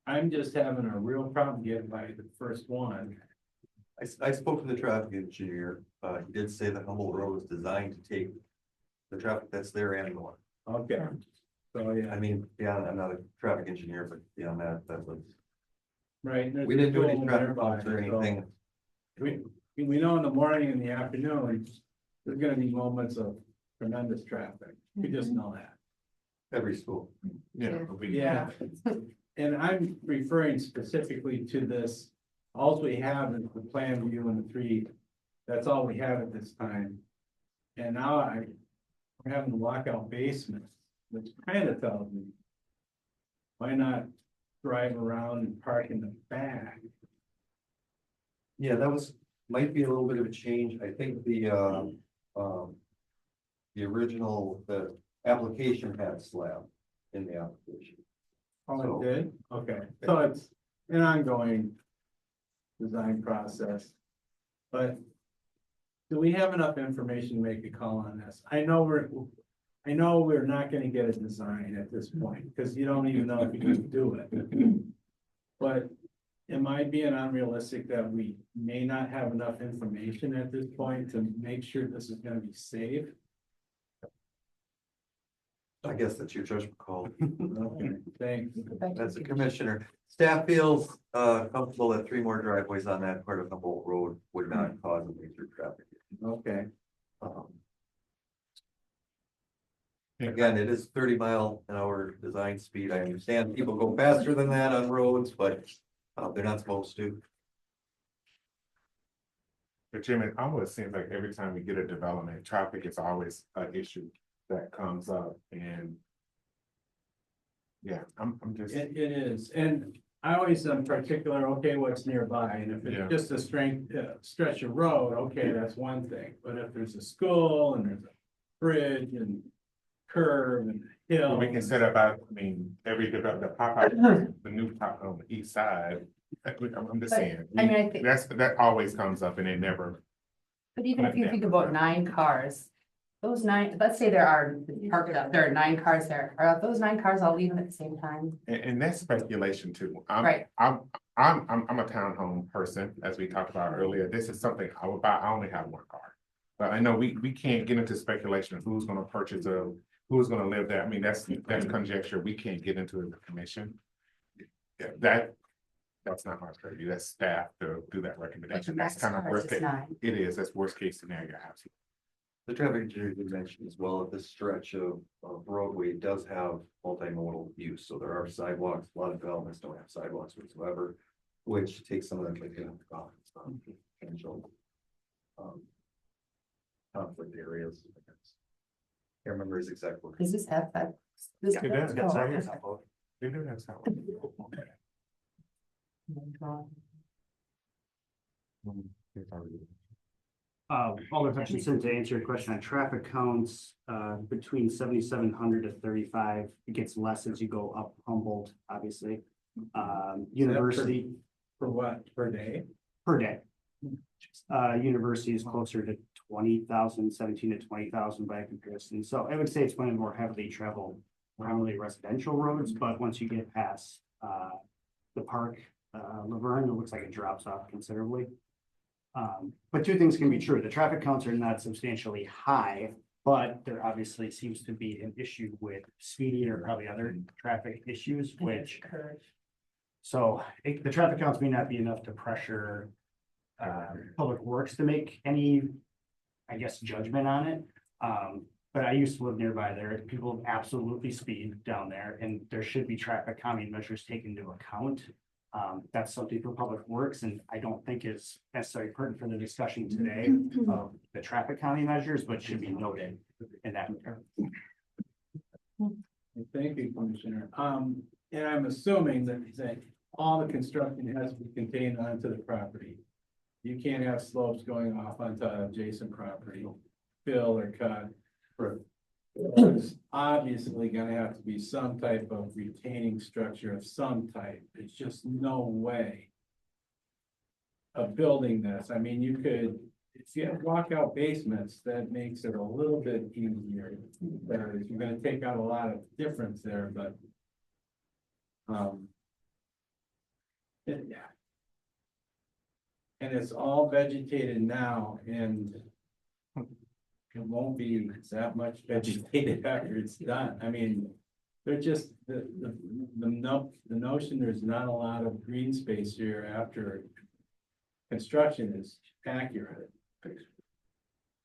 I'm just having a real problem getting by the first one. I spoke to the traffic engineer, he did say that Humboldt Road was designed to take the traffic that's there and more. Okay. So, yeah, I mean, yeah, I'm not a traffic engineer, but beyond that, that was, right. there's we didn't do any people traffic nearby, counts or so anything. We know in the morning and the afternoon, there's gonna be moments of tremendous traffic. We just know that. Every school. Yeah. Yeah. And I'm referring specifically to this, all we have is the plan view and the three, that's all we have at this time. And now we're having to lock out basements, which kind of tells me, why not drive around and park in the back? Yeah, that was, might be a little bit of a change. I think the original, the application had slab in the application. Oh, it did? Okay, so it's an ongoing design process. But do we have enough information to make a call on this? I know we're not gonna get a design at this point, because you don't even know if you can do it. But am I being unrealistic that we may not have enough information at this point to make sure this is gonna be safe? I guess that's your judgment call. Okay, thanks. As a commissioner, staff feels comfortable that 3 more driveways on that part of Humboldt Road would not cause a major traffic. Okay, Um, Again, it is 30-mile-an-hour design speed. I understand people go faster than that on roads, but they're not supposed to. But Jim, it almost seems like every time we get a development, traffic is always an issue that comes up and. Yeah, I'm just, it is, and I always am particular, okay, what's nearby, and if Yeah. it's just a stretch of road, okay, that's one thing. But if there's a school and there's a bridge and curve and hill. we can set up, I mean, every development, the pop out, the new pop on the east side. I'm just But, saying. I mean, I think- That always comes up and it never, But even if you think about 9 cars, those 9, let's say there are there are 9 cars there, are those 9 cars all leaving at the same time? and that's speculation too. Right. I'm a townhome person, as we talked about earlier. This is something I would buy. I only have 1 car. But I know we can't get into speculation of who's gonna purchase who's gonna live there. I mean, that's conjecture. We can't get into the commission. Yeah, that's not my purview. That's staff to do that recommendation. That's kind of worst case. It is, that's worst case scenario. Absolutely. The traffic engineer did mention as well, that this stretch of roadway does have multimodal use, so there are sidewalks. A lot of developments don't have sidewalks whatsoever, which takes some of that potential conflict areas. Can't remember his exact word. Does this have that? This It does. oh, okay. They do have sidewalks. Alder Hutchinson, to answer your question on traffic counts, between 7,700 to 35, it gets less as you go up Humboldt, obviously. University For what, per day? per day. University is closer to 20,000, 17 to 20,000 by comparison. So I would say it's one of the more heavily traveled, primarily residential roads, but once you get past, the park, Laverne, it looks like it drops off considerably. But 2 things can be true. The traffic counts are not substantially high, but there obviously seems to be an issue with speeding or probably other traffic issues, which. So the traffic counts may not be enough to pressure Public Works to make any, I guess, judgment on it. But I used to live nearby there. People absolutely speed down there, and there should be traffic calming measures taken into account. That's something for Public Works, and I don't think is necessarily pertinent for the discussion today of the traffic calming measures, but should be noted in that regard. Thank you, Commissioner. And I'm assuming that all the construction has to be contained onto the property. You can't have slopes going off onto adjacent property, fill or cut. There's obviously gonna have to be some type of retaining structure of some type. There's just no way of building this. I mean, you could, if you have walkout basements, that makes it a little bit easier. Whereas you're gonna take out a lot of difference there, but yeah. And it's all vegetated now and it won't be that much vegetated after it's done. I mean, they're just, the notion there's not a lot of green space here after construction is accurate.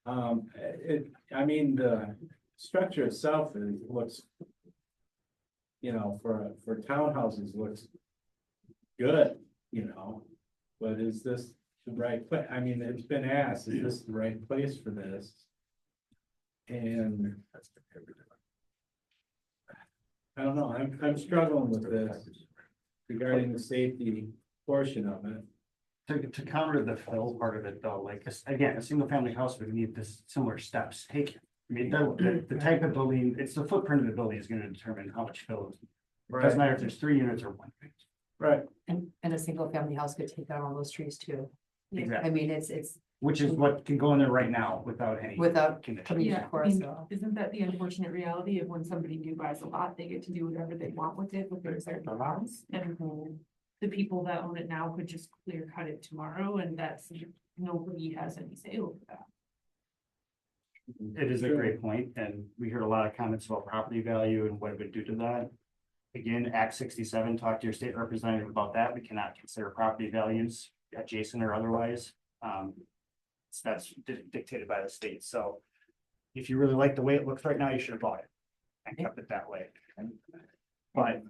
I mean, the structure itself looks, you know, for townhouses looks good, you know, but is this the right place? I mean, it's been asked, is this the right place for this? And I don't know, I'm struggling with this regarding the safety portion of it. To counter the fill part of it though, like, again, a single family house would need this similar steps taken. I mean, the type of building, it's the footprint of the building is gonna determine how much fill is. It doesn't matter if there's 3 units or 1 unit. Right. And a single family house could take out all those trees too. Exactly. I mean, it's Which is what can go in there right now without any. without condition. coming Yeah, to I court, mean, so. isn't that the unfortunate reality of when somebody new buys a lot, they get to do whatever they want with it with their existing house? And the people that own it now could just clear cut it tomorrow and that's, nobody has any say over that. It is a great point, and we heard a lot of comments about property value and what it would do to that. Again, Act 67, talk to your state representative about that. We cannot consider property values adjacent or otherwise. So that's dictated by the state. So if you really like the way it looks right now, you should have bought it and kept it that way. But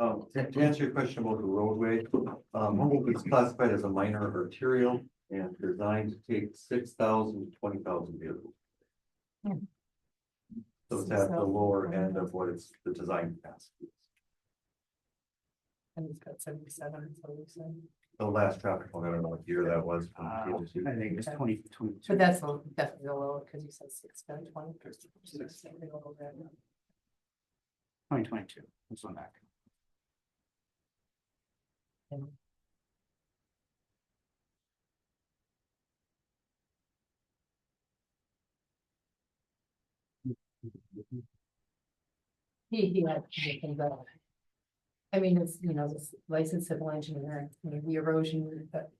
To answer your question about the roadway, Humboldt is classified as a minor arterial and designed to take 6,000 to 20,000 vehicles. So it's at the lower end of what it's the design capacity. And it's got 77, so we said. The last traffic one, I don't know what year that was. I think it's 2022. But that's definitely a little, because you said 6 to 20. 2022. This one back. He had things that. I mean, it's, this licensed civil engineer, the erosion, but.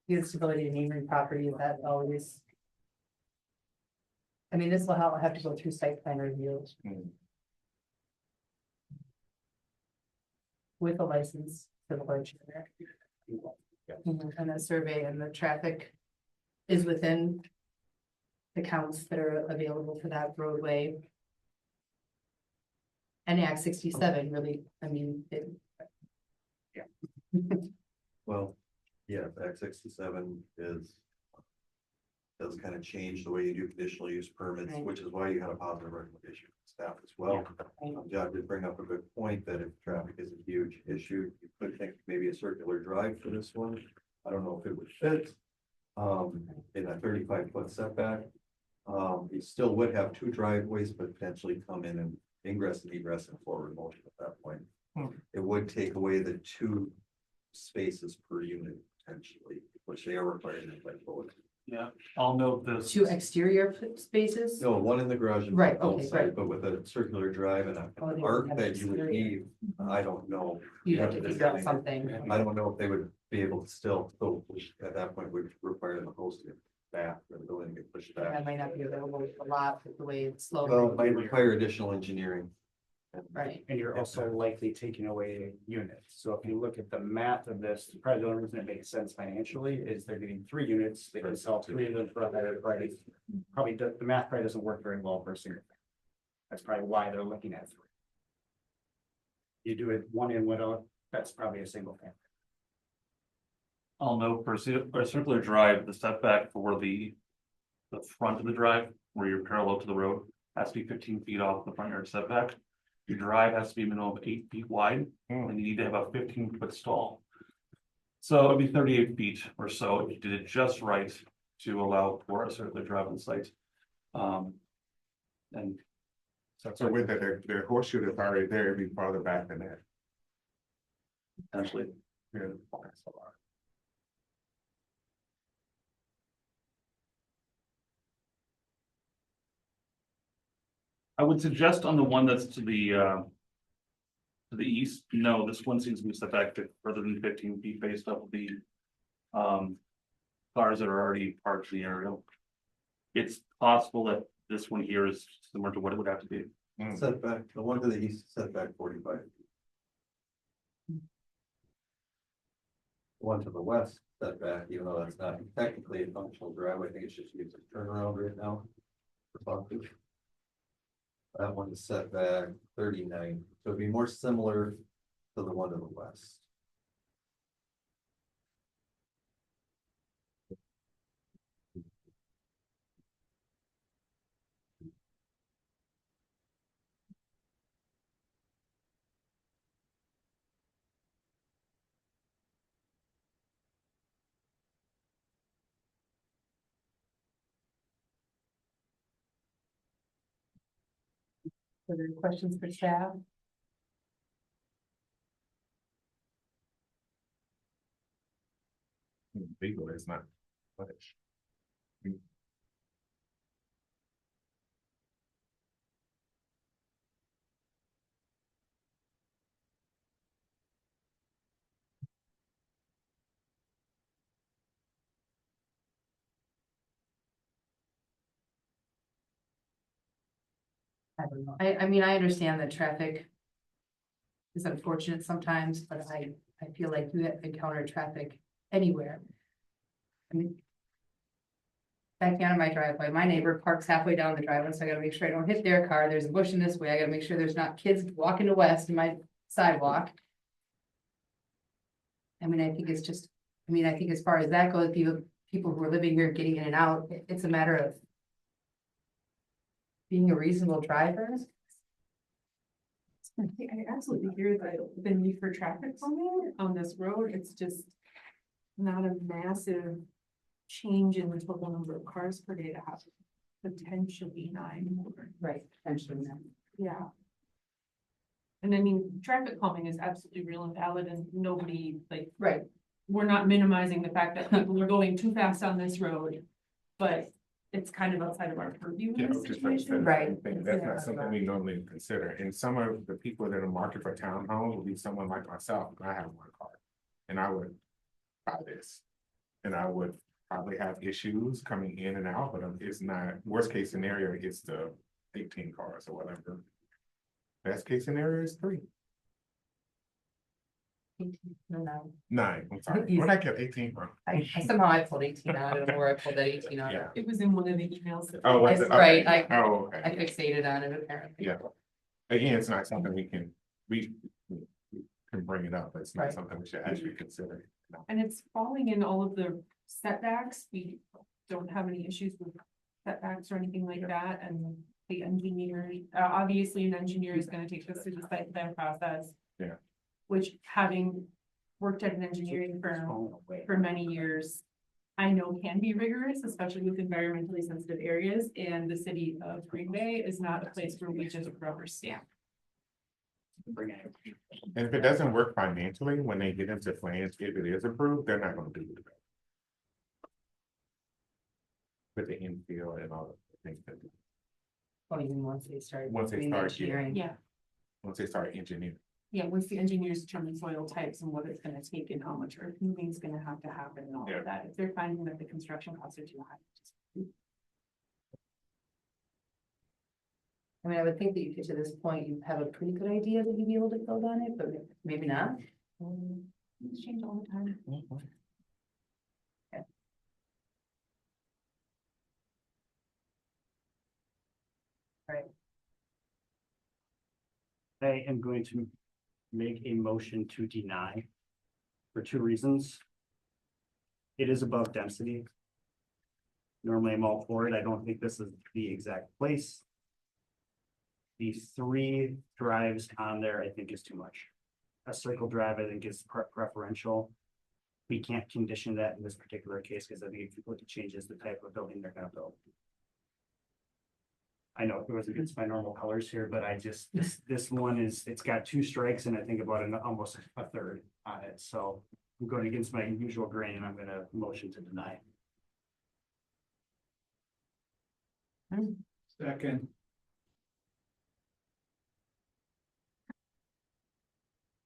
The instability of neighboring property, that always. I mean, this will have to go through site plan review. With a license civil engineer. And a survey and the traffic is within. The counts that are available for that roadway. And Act 67 really, I mean, it. Well, yeah, Act 67 is. Does kind of change the way you do conditional use permits, Right. which is why you had a positive recommendation from staff as well. John did bring up a good point that if traffic is a huge issue, you could think maybe a circular drive for this one. I don't know if it would fit. In a 35-foot setback. You still would have 2 driveways, but potentially come in and ingress and egress and forward motion at that point. It would take away the 2 spaces per unit potentially, which they are required in by code. Yeah, I'll note this. 2 exterior spaces. No, 1 in the garage and Right, one okay, outside, right. but with a circular drive and Oh, an they arc have that you would exterior. need, I don't know. You have to figure out something. I don't know if they would be able to still, so at that point would require the host to back or the building to get pushed That back. might not be available with the lot, with the way it's sloped. Well, it might require additional engineering. Right. And you're also likely taking away units. So if you look at the math of this, probably the only reason it makes sense financially is they're getting 3 units. They can sell 3 of them for a higher price. Probably the math probably doesn't work very well for a single. That's probably why they're looking at 3. You do it 1 in, 1 out, that's probably a single family. I'll note for a circular drive, the setback for the front of the drive, where you're parallel to the road, has to be 15 feet off the front yard setback. Your drive has to be a minimum of 8 feet wide, and you need to have a 15-foot stall. So it'd be 38 feet or so if you did it just right to allow for a circular drive on site. And So with that, their horseshoe that's already there, it'd be farther back than that. actually, Yeah, that's a lot. I would suggest on the one that's to the east, no, this one seems to be set back further than 15 feet based off of the cars that are already parked in the area. It's possible that this one here is similar to what it would have to be. Setback, the one to the east setback 45. One to the west setback, even though that's not technically a functional driveway, I think it's just used as a turnaround right now. for buses. That one is set back 39, so it'd be more similar to the one to the west. Are there questions for staff? Legal is not much. I don't know. I mean, I understand that traffic is unfortunate sometimes, but I feel like you encounter traffic anywhere. I mean, back down my driveway, my neighbor parks halfway down the driveway, so I gotta make sure I don't hit their car. There's a bush in this way. I gotta make sure there's not kids walking to west in my sidewalk. I mean, I think it's just, I mean, I think as far as that goes, people who are living here getting in and out, it's a matter of being a reasonable driver. I absolutely hear the need for traffic calming on this road. It's just not a massive change in the total number of cars per day to have potentially 9 more. Right, potentially. Yeah. And I mean, traffic calming is absolutely real and valid and nobody like, Right. we're not minimizing the fact that people are going too fast on this road. But it's kind of outside of our purview Yeah, in I this was just about to say situation. the Right. same thing. That's not something we normally consider. And some of the people that are market for townhomes will be someone like myself. I have one car. And I would buy this. And I would probably have issues coming in and out, but it's not, worst case scenario, it's the 18 cars or whatever. Best case scenario is 3. No. 9, I'm sorry. Where'd I get 18 from? Somehow I pulled 18 out. I don't know where I pulled that 18 out. Yeah. It was in one of the emails. Oh, was it? Right, Okay. Oh, I okay. fixated on it apparently. Yeah. Again, it's not something we can bring it up, but it's not Right. something we should actually consider. No. And it's falling in all of the setbacks. We don't have any issues with setbacks or anything like that, and the engineer, obviously an engineer is gonna take this through the site plan process. Yeah. Which, having worked at an engineering firm for many years, I know can be rigorous, especially with environmentally sensitive areas, and the city of Green Bay is not a place where we just rubber stamp. And if it doesn't work financially, when they get into plans, if it is approved, they're not gonna do it. With the infield and all the things that, Oh, even once they start. Once they doing the start, engineering. Yeah, once they start engineering. yeah, once the engineers determine soil types and what it's gonna take and how much earth moving is gonna have to happen and all Yeah. of that, if they're finding that the construction costs are too high. I mean, I would think that you get to this point, you have a pretty good idea that you'd be able to build on it, but maybe not. Things change all the time. I am going to make a motion to deny for 2 reasons. It is above density. Normally I'm all for it. I don't think this is the exact place. The 3 drives on there, I think is too much. A circle drive, I think is preferential. We can't condition that in this particular case, because I think if you look at changes, the type of building they're gonna build. I know it was against my normal colors here, but I just, this one is, it's got 2 strikes and I think about almost a third on it, so. I'm going against my usual grain and I'm gonna motion to deny. Second.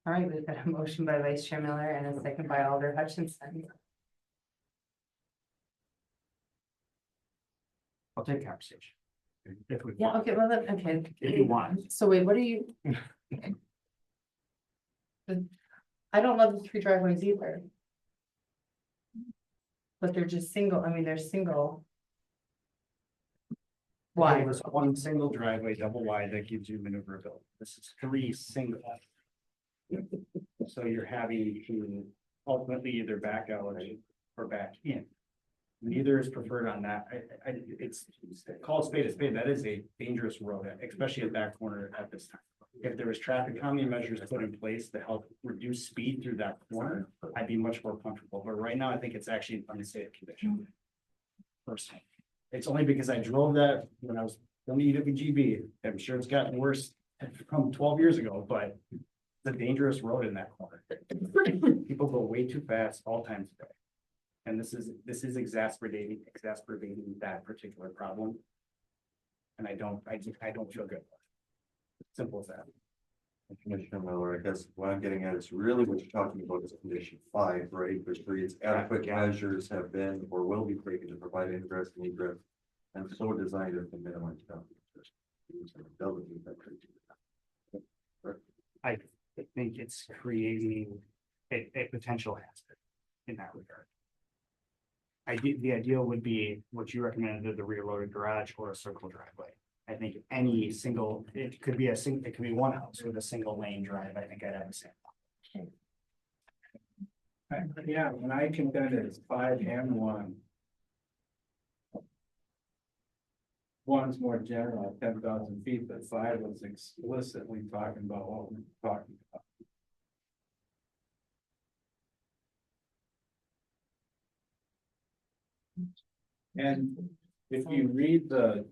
All right, we've got a motion by Vice Chair Miller and a second by Alder Hutchinson. I'll take conversation. If we Yeah, want. okay, well, okay. If you want. So wait, what are you? I don't love the 3 driveways either. But they're just single, I mean, they're single. Why? It was 1 single driveway, double wide, that gives you maneuverability. This is 3 single. So you're having to ultimately either back out or back in. Neither is preferred on that. It's call a spade, that is a dangerous road, especially at that corner at this time. If there was traffic calming measures put in place to help reduce speed through that corner, I'd be much more comfortable, but right now I think it's actually an unsafe condition. Personally, it's only because I drove that when I was on the EWGB. I'm sure it's gotten worse from 12 years ago, but it's a dangerous road in that corner. People go way too fast all times a day. And this is exacerbating that particular problem. And I don't feel good. Simple as that. Commissioner Miller, I guess what I'm getting at is really what you're talking about is condition 5, right? Which reads adequate measures have been or will be taken to provide ingress and egress and so designed as to minimize traffic. I think it's creating a potential hazard in that regard. The ideal would be what you recommended, the rear loaded garage or a circle driveway. I think any single, it could be one house with a single lane drive. I think I'd have the same. Yeah, when I contended it's 5 and 1. One's more general, 10,000 feet, but 5 was explicitly talking about what we're talking about. And if you read the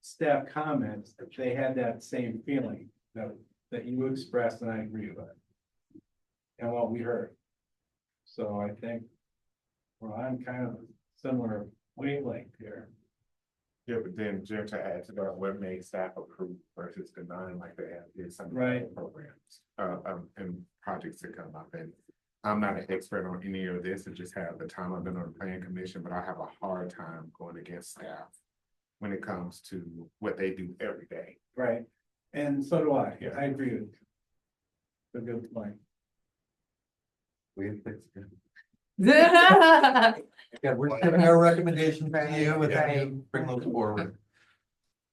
staff comments, they had that same feeling that you expressed, and I agree with it. And what we heard. So I think, well, I'm kind of similar wavelength here. Yeah, but then Jim, to add to that, what made staff approve versus denying like they have did some Right. programs, and projects that come up. And I'm not an expert on any of this, I just have the time I've been on the planning commission, but I have a hard time going against staff when it comes to what they do every day. Right. And so do I. Yeah. I agree with you. A good point. We have fixed it. Yeah, Yeah, we're giving our recommendation to you and then you bring those forward.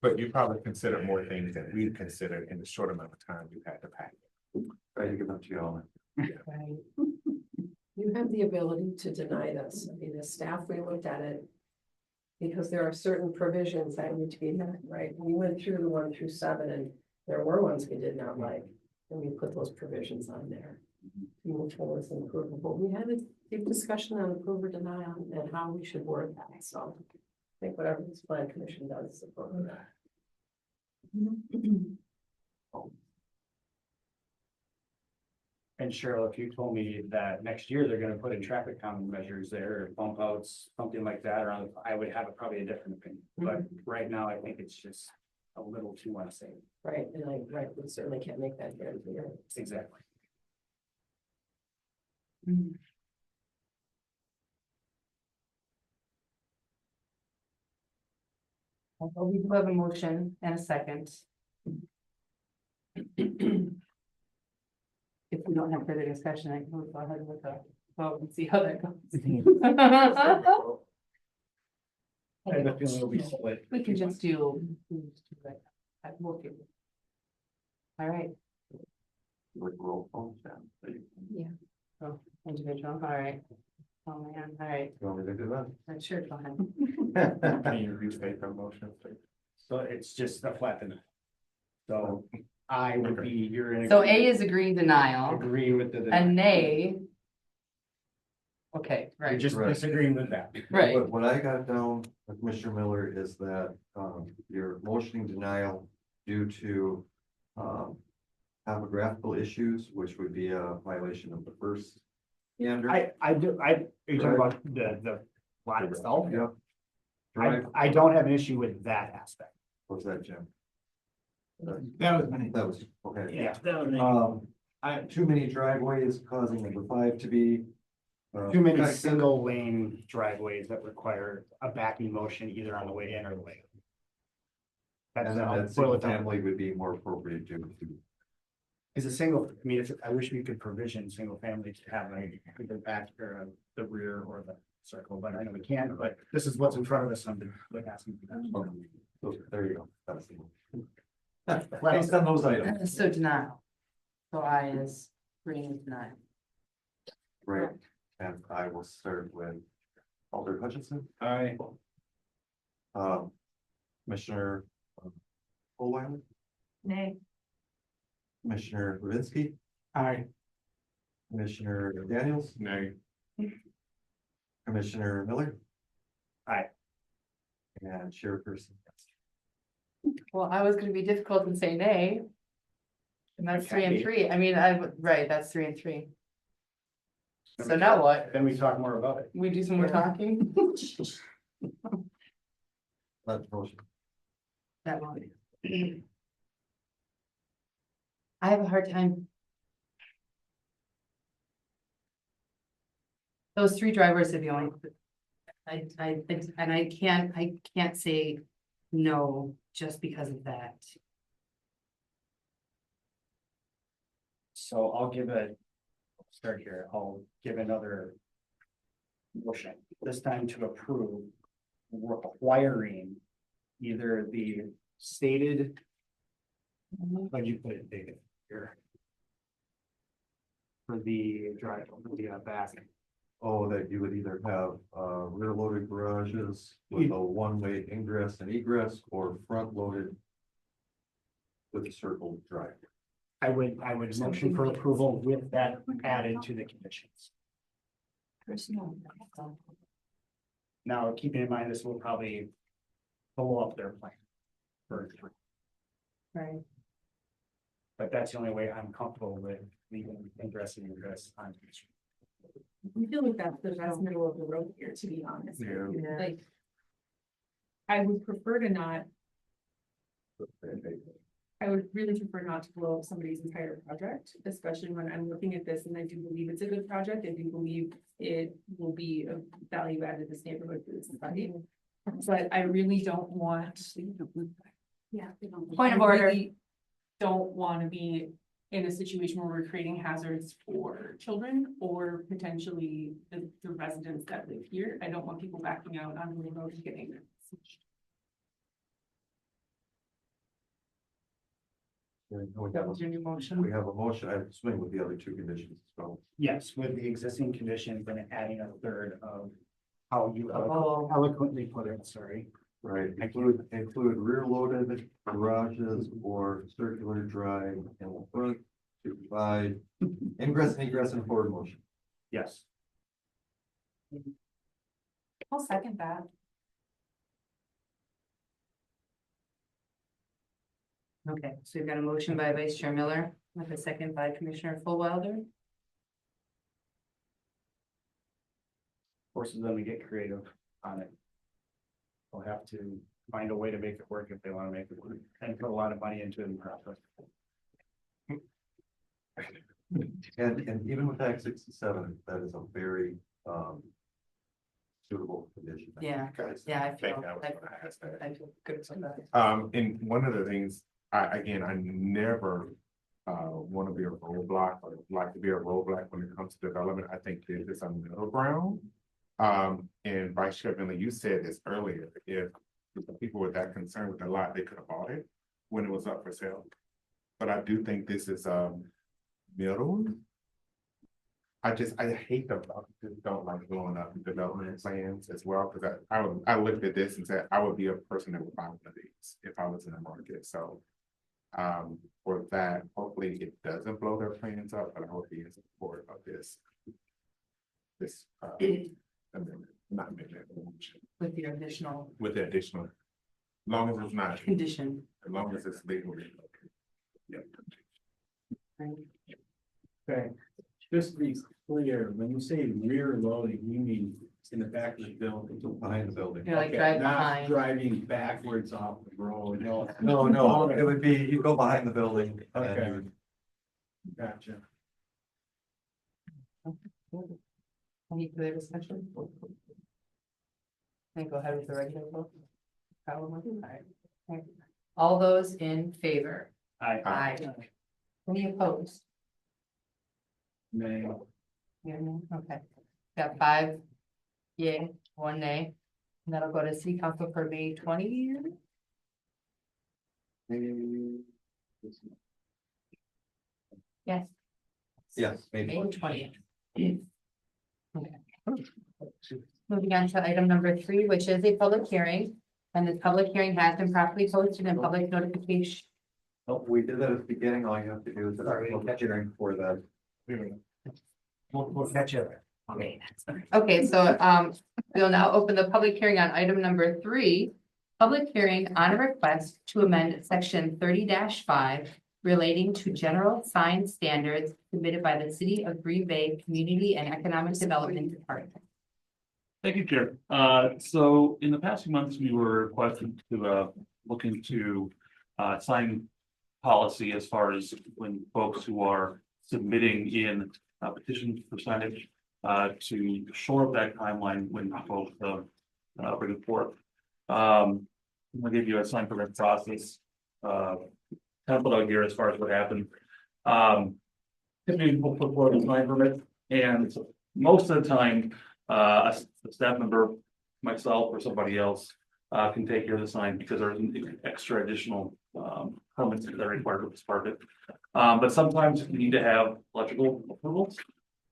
But you probably consider more things than we considered in the short amount of time you had to pack. Try to give them to you all. Right. You have the ability to deny this. I mean, as staff, we looked at it. Because there are certain provisions that need to be met, right? We went through the 1 through 7 and there were ones we did not like. And we put those provisions on there. To move forward with approval, but we had a deep discussion on approval or denial and how we should word that, so. I think whatever this plan commission does is appropriate. And Cheryl, if you told me that next year they're gonna put in traffic calming measures there, or bump outs, something like that, or I would have probably a different opinion. But right now, I think it's just a little too unsafe. Right, and we certainly can't make that guarantee. Right? Exactly. well, we do have a motion and a second. If we don't have further discussion, I can go ahead with the vote and see how that goes. I have a feeling it'll be split. We can just do. All right. Like roll call. Yeah. Oh, individual, all right. Oh, man, all right. You want me to do that? Sure, go ahead. Can you restate the motion, please? So it's just a flat denial. So I would be, you're in. So A is agreeing denial, Agree with the. a nay Okay, We're right. just disagreeing with that. Right. What I got down, Commissioner Miller, is that, you're motioning denial due to, topographical issues, which would be a violation of the first standard. Are you talking about the lot itself? Yep. I, Drive, I don't have an issue with that aspect. what's that, Jim? That was me. That was, okay. Yeah. That was me. Too many driveways causing number 5 to be. Too many affected. single lane driveways that require a backing motion either on the way in or the way. out. And then I'll that boil single it down. family would be more appropriate to. Is a single, I mean, I wish we could provision single family to have the back or the rear or the circle, but I know we can't, but this is what's in front of us. I'm like asking. for that. So there you go. That's the. Well, Based on those items. So denial. So I is bringing denial. Right, and I will start with Alder Hutchinson, Aye. Commissioner Fullwiler, Nay. Commissioner Levinsky, Aye. Commissioner Daniels, Nay. Commissioner Miller. Aye. And Chairperson. Well, I was gonna be difficult and say nay. And that's 3 and 3. I mean, right, that's 3 and 3. So now what? Then we talk more about it. We do some more talking? That's motion. That one. I have a hard time. Those 3 drivers are the only. I think, and I can't say no just because of that. So I'll start here, I'll give another motion, this time to approve requiring either the stated. How'd you put it, David, here? For the drive, the back. Oh, that you would either have rear loaded garages with a one-way ingress and egress or front loaded. With a circle drive. I would motion for approval with that added to the conditions. Now, keeping in mind, this will probably follow up their plan. For 3, Right. but that's the only way I'm comfortable with leaving ingress and egress on. I feel like that's the best middle of the road here, to be honest. Yeah. Like. I would prefer to not, I would really prefer not to blow up somebody's entire project, especially when I'm looking at this and I do believe it's a good project. I do believe it will be a value added to this neighborhood for the society. But I really don't want. Yeah. Point of I order. really Don't want to be in a situation where we're creating hazards for children or potentially the residents that live here. I don't want people backing out on the road and getting. That was your new motion. We have a motion, I have to swing with the other 2 conditions as well. Yes, with the existing conditions and adding a third of how you Oh. eloquently put it, sorry. Right, include rear loaded garages or circular drive in the front to provide ingress and egress and forward motion. Yes. I'll second that. Okay, so we've got a motion by Vice Chair Miller with a second by Commissioner Fullwilder. Forces them to get creative on it. They'll have to find a way to make it work if they want to make it work and put a lot of money into it in process. And even with Act 67, that is a very suitable condition. Yeah, yeah, I feel good about that. And one of the things, I never want to be a roadblock or like to be a roadblock when it comes to development. I think this is a middle ground. And Vice Chair Finley, you said this earlier, if the people were that concerned with the lot, they could have bought it when it was up for sale. But I do think this is middle. I hate the, just don't like blowing up development plans as well, because I looked at this and said, I would be a person that would buy one of these if I was in the market, so. For that, hopefully it doesn't blow their plans up, but I would be in support of this. this, amendment, not amendment, With your additional with the additional, as long as it's not, condition. as long as it's legally. Yep. Okay, just to be clear, when you say rear loading, you mean in the back of the building? Behind the building. You're like Okay, drive not behind. driving backwards off the road. No, it would be, you go behind the building. and Okay. you would- Gotcha. Any further discussion? Can I go ahead with the regular vote? Alright. All those in favor? Aye. Any opposed? Nay. Here, no? Okay, got 5 yay, 1 nay. And that'll go to city council for May 20. Yes, Yes, maybe. May 20th. Okay. Moving on to item number 3, which is a public hearing. And the public hearing has been properly posted in public notification. Oh, we did that at the beginning. All you have to do is. For that. We'll catch you. Okay. Okay, so we'll now open the public hearing on item number 3. Public hearing on a request to amend section 30-5 relating to general sign standards submitted by the City of Green Bay Community and Economic Development Department. Thank you, Chair. So in the past few months, we were requested to look into sign policy as far as when folks who are submitting in petitions for signage to shore up that timeline when folks bring it forth. I'm gonna give you a sign permit process template out here as far as what happened. Typically, we'll put forward a sign permit, and most of the time, a staff member, myself or somebody else, can take care of the sign because there's an extra additional permits that are required with this part of it. But sometimes you need to have electrical approvals.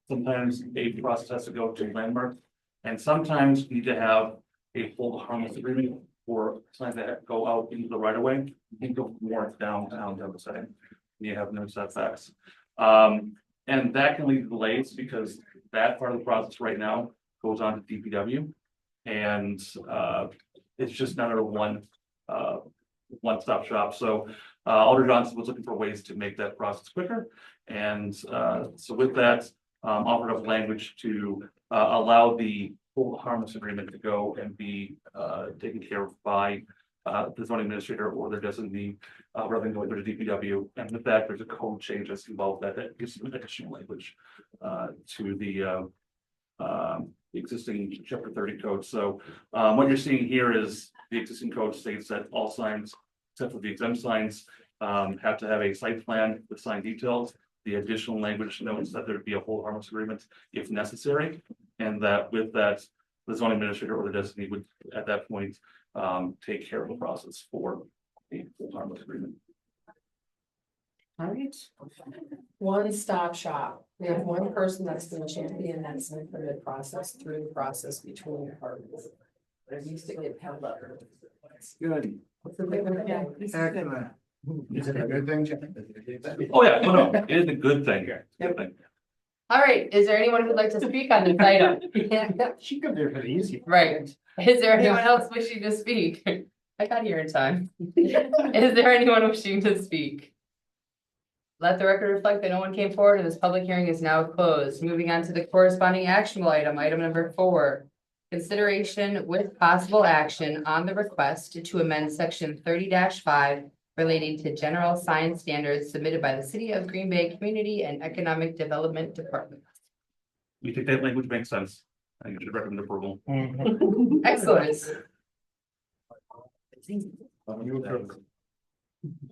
Sometimes a process has to go to landmark, and sometimes you need to have a full harmless agreement for signs that go out into the right of way. You can go more downtown the other side. You have no setbacks. And that can lead to delays because that part of the process right now goes on to DPW. And it's just not a one-stop shop. So Alder Johnson was looking for ways to make that process quicker. And so with that, offered up language to allow the full harmless agreement to go and be taken care of by the zoning administrator or their designee, rather than going to DPW. And with that, there's a code change that's involved that gives some additional language to the existing chapter 30 code. So what you're seeing here is the existing code states that all signs, except for the exempt signs, have to have a site plan with sign details. The additional language notes that there'd be a full harmless agreement if necessary, and that with that, the zoning administrator or the designee would at that point take care of the process for the full harmless agreement. All right. One-stop shop. We have one person that's been champion that sign permit process through the process between the parties. There used to get held up. Good. It's a different thing. Excellent. Is it a good thing, Jeff? Oh, yeah, no, it is a good thing. Good thing. All right, is there anyone who'd like to speak on this item? She come there for the easy. Right, is there anyone else wishing to speak? I got here in time. Is there anyone wishing to speak? Let the record reflect that no one came forward and this public hearing is now closed. Moving on to the corresponding actionable item, item number 4. Consideration with possible action on the request to amend section 30-5 relating to general sign standards submitted by the City of Green Bay Community and Economic Development Department. We think that language makes sense. I think you should recommend approval. Excellent.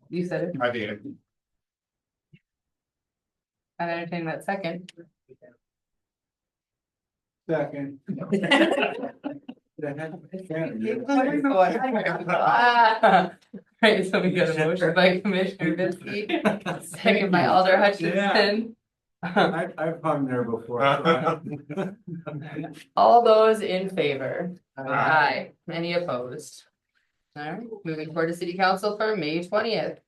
You said it. I did. I'm entertaining that second. Second. Right, so we got a motion by Commissioner Biskey, second by Alder Hutchinson. I've hung there before. All those in favor? Aye. Any opposed? All right, moving forward to City Council for May 20th.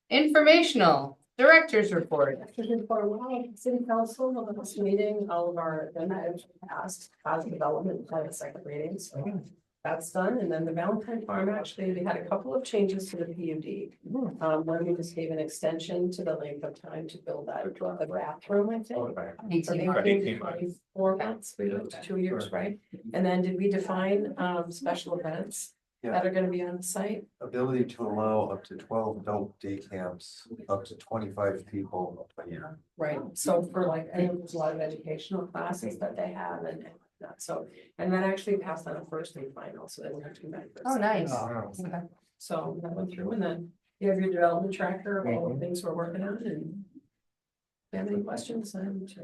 Informational, Director's report. City council, of this meeting, all of our agenda items passed, positive development, by the second reading, so that's done, and then the Valentine Farm, actually, they had a couple of changes to the PUD. One, we just gave an extension to the length of time to build that, the bathroom, I think. Or they 18 months. 24 months, we went to 2 years, right? And then did we define special events that are gonna be on the site? Ability to allow up to 12 adult day camps, up to 25 people a year. Right, so for like, I know there's a lot of educational classes that they have and that, so, and that actually passed on a first and final, so they won't have to come back. for a Oh, second. nice. Okay. So that went through, and then you have your development tracker of all the things we're working on, and if you have any questions, I'm sure.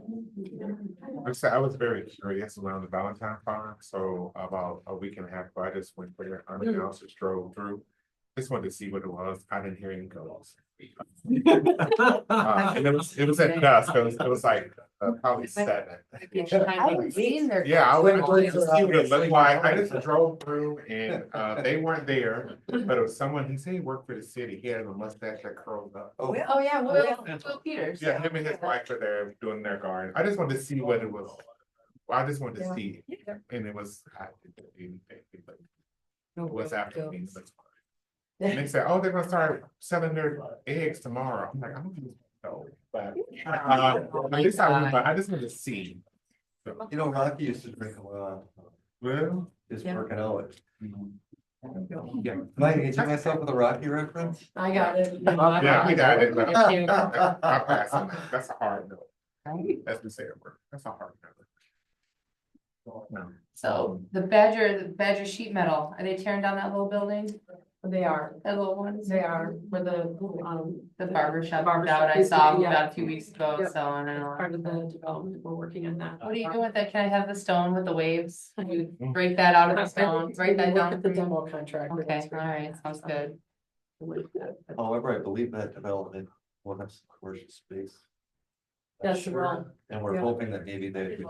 I was very curious around the Valentine Farm, so about a week and a half ago, I just went there, unannounced, just drove through. Just wanted to see what it was, I didn't hear any ghosts. And it was at dusk, it was like probably 7. I haven't seen their. Yeah, I went to see what it looked like, I just drove through and they weren't there, but it was someone, he said he worked for the city, he had a mustache that curled up. Oh, yeah, Will Peters. Yeah, him and his wife were there doing their garden. I just wanted to see what it was. I just wanted to see it. And it was, I didn't do anything, but it was after me. But and they said, oh, they're gonna start selling their eggs tomorrow. I'm like, I don't know, but at least I just wanted to see. You know, Rocky used to drink a lot. Well, Just Yeah. working out. yeah. Am I aging myself with a Rocky reference? I got it. Yeah, I got it. but Thank you. I'll pass on that. That's a hard note. As we say at work, that's a hard note. No. So the Badger sheet metal, are they tearing down that little building? They are, That little one? they are, for the, The barber shop Barber out, shop, I saw them yeah. about a few weeks ago, Yep. so I don't know. part of the development, we're working on that. What are you doing with that? Can I have the stone with the waves? Can you break that out of the stone, write that Work down at for the me? demo contract. Okay, all right, sounds good. However, I believe that development will have some commercial space. Yes, it will. And we're Yeah. hoping that maybe they could be.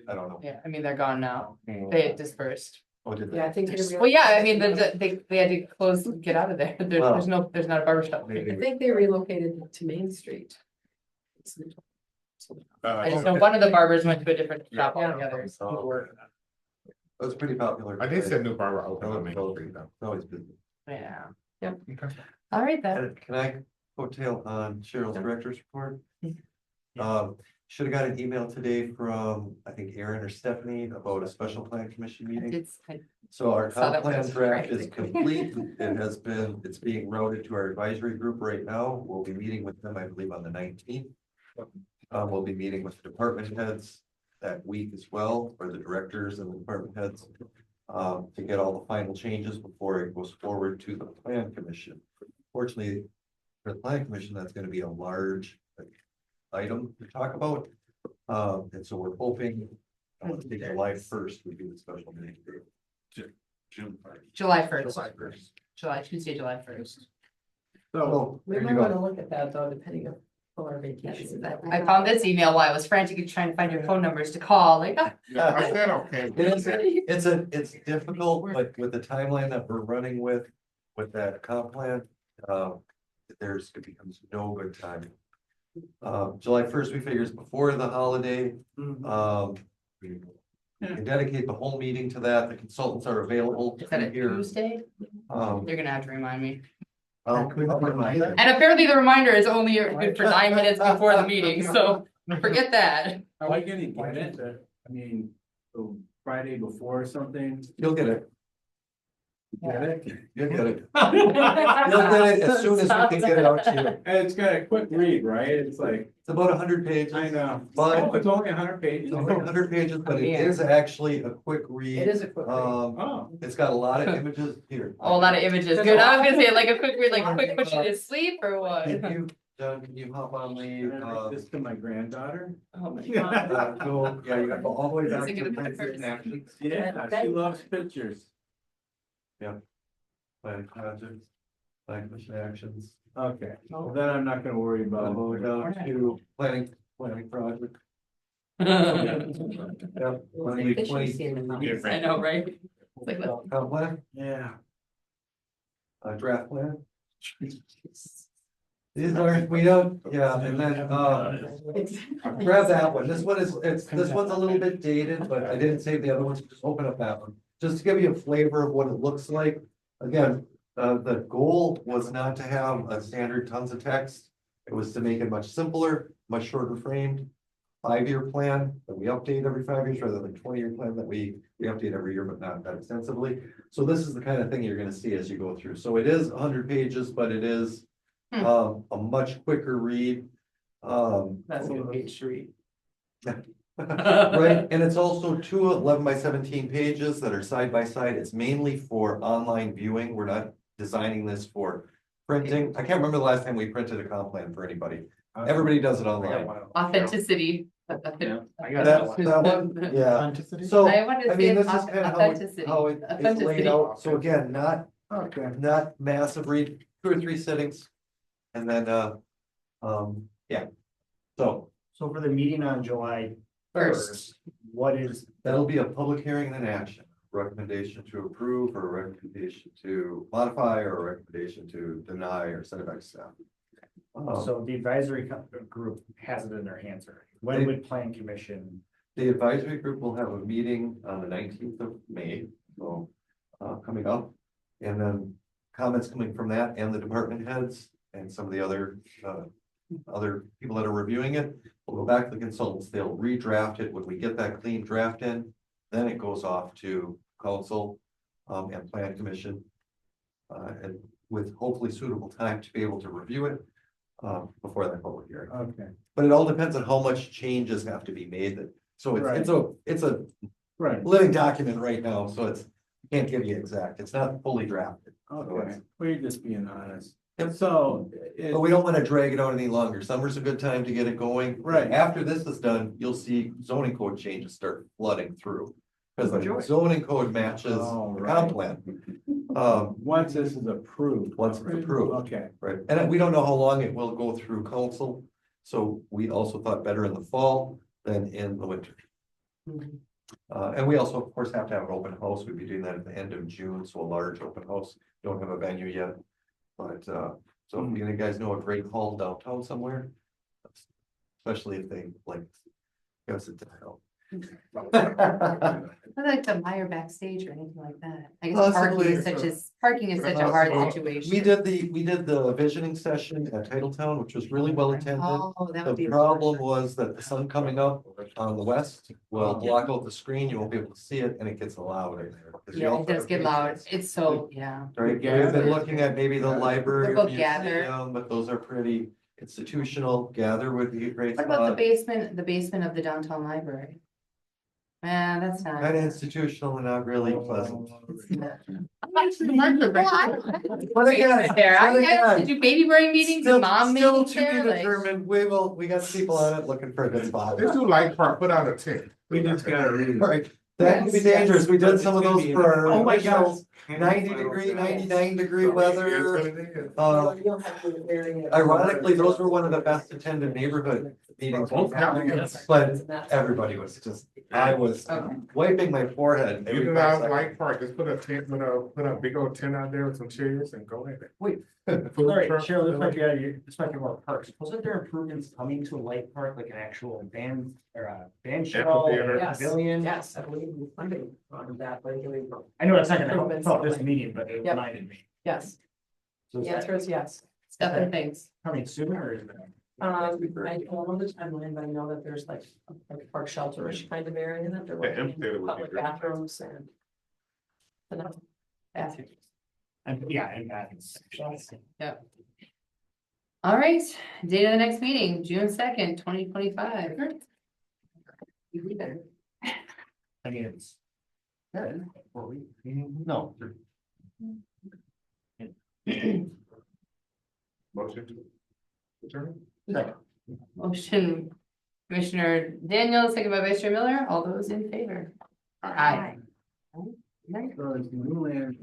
I don't know. Yeah, I mean, they're gone now. They dispersed. Oh, did Yeah, I think. Well, yeah, I mean, they had to close, get out of there. There's not a barber shop. I think they relocated to Main Street. I just know one of the barbers went to a different shop Yeah. altogether. It was pretty popular. I did see a new barber open on Main It's Street though. always busy. Yeah. Okay. All right then. And can I coattail on Cheryl's director's report? Mm-hmm. Should have got an email today from, I think Aaron or Stephanie about a special plan commission meeting. It's, So our Saw comp that plan was draft is right. complete. It's being routed to our advisory group right now. We'll be meeting with them, I believe, on the 19th. We'll be meeting with the department heads that week as well, or the directors and the department heads. To get all the final changes before it goes forward to the plan commission. Fortunately, for the plan commission, that's gonna be a large item to talk about. And so we're hoping, I think July 1st would be the special meeting. June. July 1st. July 1st. Tuesday, July 1st. So, We there might you wanna go. look at that though, depending on our vacation. I found this email while I was frantically trying to find your phone numbers to call, like, ah. I said, okay. It's difficult, but with the timeline that we're running with that comp plan, it becomes no good time. July 1st, we figure is before the holiday. We can dedicate the whole meeting to that. The consultants are available. Is that a here. Tuesday? Um, You're gonna have to remind me. I'll remind them. And apparently the reminder is only good for 9 minutes before the meeting, so forget that. Are we gonna get it? I mean, the Friday before or something? You'll get it. Get it? You'll get it. You'll get it as soon as we can get it out to you. And it's got a quick read, right? It's like, It's about 100 pages. I know, But it's only 100 pages. it's only 100 pages, but it is actually a quick read. It is a quick read. Oh, It's got a lot of images here. Oh, a lot of images, good, I was gonna say, like a quick read, like a quick push you to sleep or what? Can you, John, can you hop on I'm gonna the, read this to my granddaughter. Oh my god. yeah, you got to go all the way Is back it to gonna be the the first? actions. Yeah, she loves pictures. Planning projects, planning commission actions. Okay, well, then I'm not gonna worry about All the way it. down to planning project. Yeah. I know, right? It's like, Comp plan, Yeah. draft plan. These are, we don't, yeah, and then, grab that one. This one is, this one's a little bit dated, but I didn't save the other ones. Just open up that one. Just to give you a flavor of what it looks like. Again, the goal was not to have a standard tons of text. It was to make it much simpler, much shorter framed. 5-year plan that we update every 5 years rather than 20-year plan that we update every year, but not that extensively. So this is the kind of thing you're gonna see as you go through. So it is 100 pages, but it is a much quicker read. That's a good page to read. Right, and it's also two 11 by 17 pages that are side by side. It's mainly for online viewing. We're not designing this for printing. I can't remember the last time we printed a comp plan for anybody. Everybody does it online. Authenticity. That one, yeah. So, I wanted to I mean, say this is kind of authenticity. how it's laid Authenticity. out. So again, not massive read, 2 or 3 sittings. And then, yeah. So So for the meeting on July first, what is, that'll be a public hearing and an action. Recommendation to approve or a recommendation to modify or a recommendation to deny or send it back to staff. so the advisory group has it in their hands already. When would plan commission? The advisory group will have a meeting on the 19th of May, so coming up. And then comments coming from that and the department heads and some of the other people that are reviewing it. We'll go back to the consultants, they'll redraft it. When we get that clean draft in, then it goes off to council and plan commission. And with hopefully suitable time to be able to review it before that public hearing. Okay. But it all depends on how much changes have to be made. So it's a Right. living document right now, so it's, can't give you exact, it's not fully drafted. Okay, we're just being honest. Yep. So. But we don't want to drag it out any longer. Summer's a good time to get it going. Right. After this is done, you'll see zoning code changes start flooding through. Because the Enjoy. zoning code matches Oh, the right. comp plan. Once this is approved. Once it's approved. Okay. Right, and we don't know how long it will go through council, so we also thought better in the fall than in the winter. And we also, of course, have to have an open house. We'd be doing that at the end of June, so a large open house. Don't have a venue yet. But, so if you guys know a great hall downtown somewhere, especially if they like, goes into hell. I like the Meyer backstage or anything like that. I guess parking is such a hard situation. We did the visioning session at Titletown, which was really well attended. Oh, that would be. The problem was that the sun coming up on the west will block out the screen, you won't be able to see it, and it gets loud in there. 'Cause you Yeah, also it does have get loud. patients. It's so, yeah. Right, we've been looking at maybe the library What or about Gather? museum, but those are pretty institutional. Gather would be a great What about the spot. basement of the downtown library? Man, that's not. Kind of institutional and not really pleasant. What again, Did you baby brain meetings and mom Still meetings to be there? Like, determined, we got people on it looking for a good spot. Let's do light park, put out a tent. We just gotta read it. Right, that can be dangerous. We did some of those for our Oh my initial 90-degree, 99-degree weather. You'll have to vary it. Ironically, those were one of the best attended neighborhood meetings. we've had. But everybody was just, I was wiping my forehead. every You 5 know, seconds. light park, just put a tent, put a big old tent out there with some chairs and go ahead. Wait, Food sorry, truck, Cheryl, this might be out of your, this might be more parks. Wasn't there improvements coming to a light park, like an actual band or a band shell, Amphitheater. a pavilion? Yes, I believe we funding on that, but I know it's not gonna help Improvements. this meeting, but it Yep. reminded me. yes, So is the that answer is yes. Stuff and things. coming sooner or is it? I don't know the timeline, but I know that there's like a park shelter-ish kind of area that they're The working amphitheater in would be public great. bathrooms and. Bathrooms. And yeah, and that's. Yep. All right, date of the next meeting, June 2nd, 2025. You read that. I mean, it's. Good. 4 weeks. No. Motion to adjourn? Motion, Commissioner Daniel, second by Vice Chair Miller, all those in favor? Aye. So it's Newland.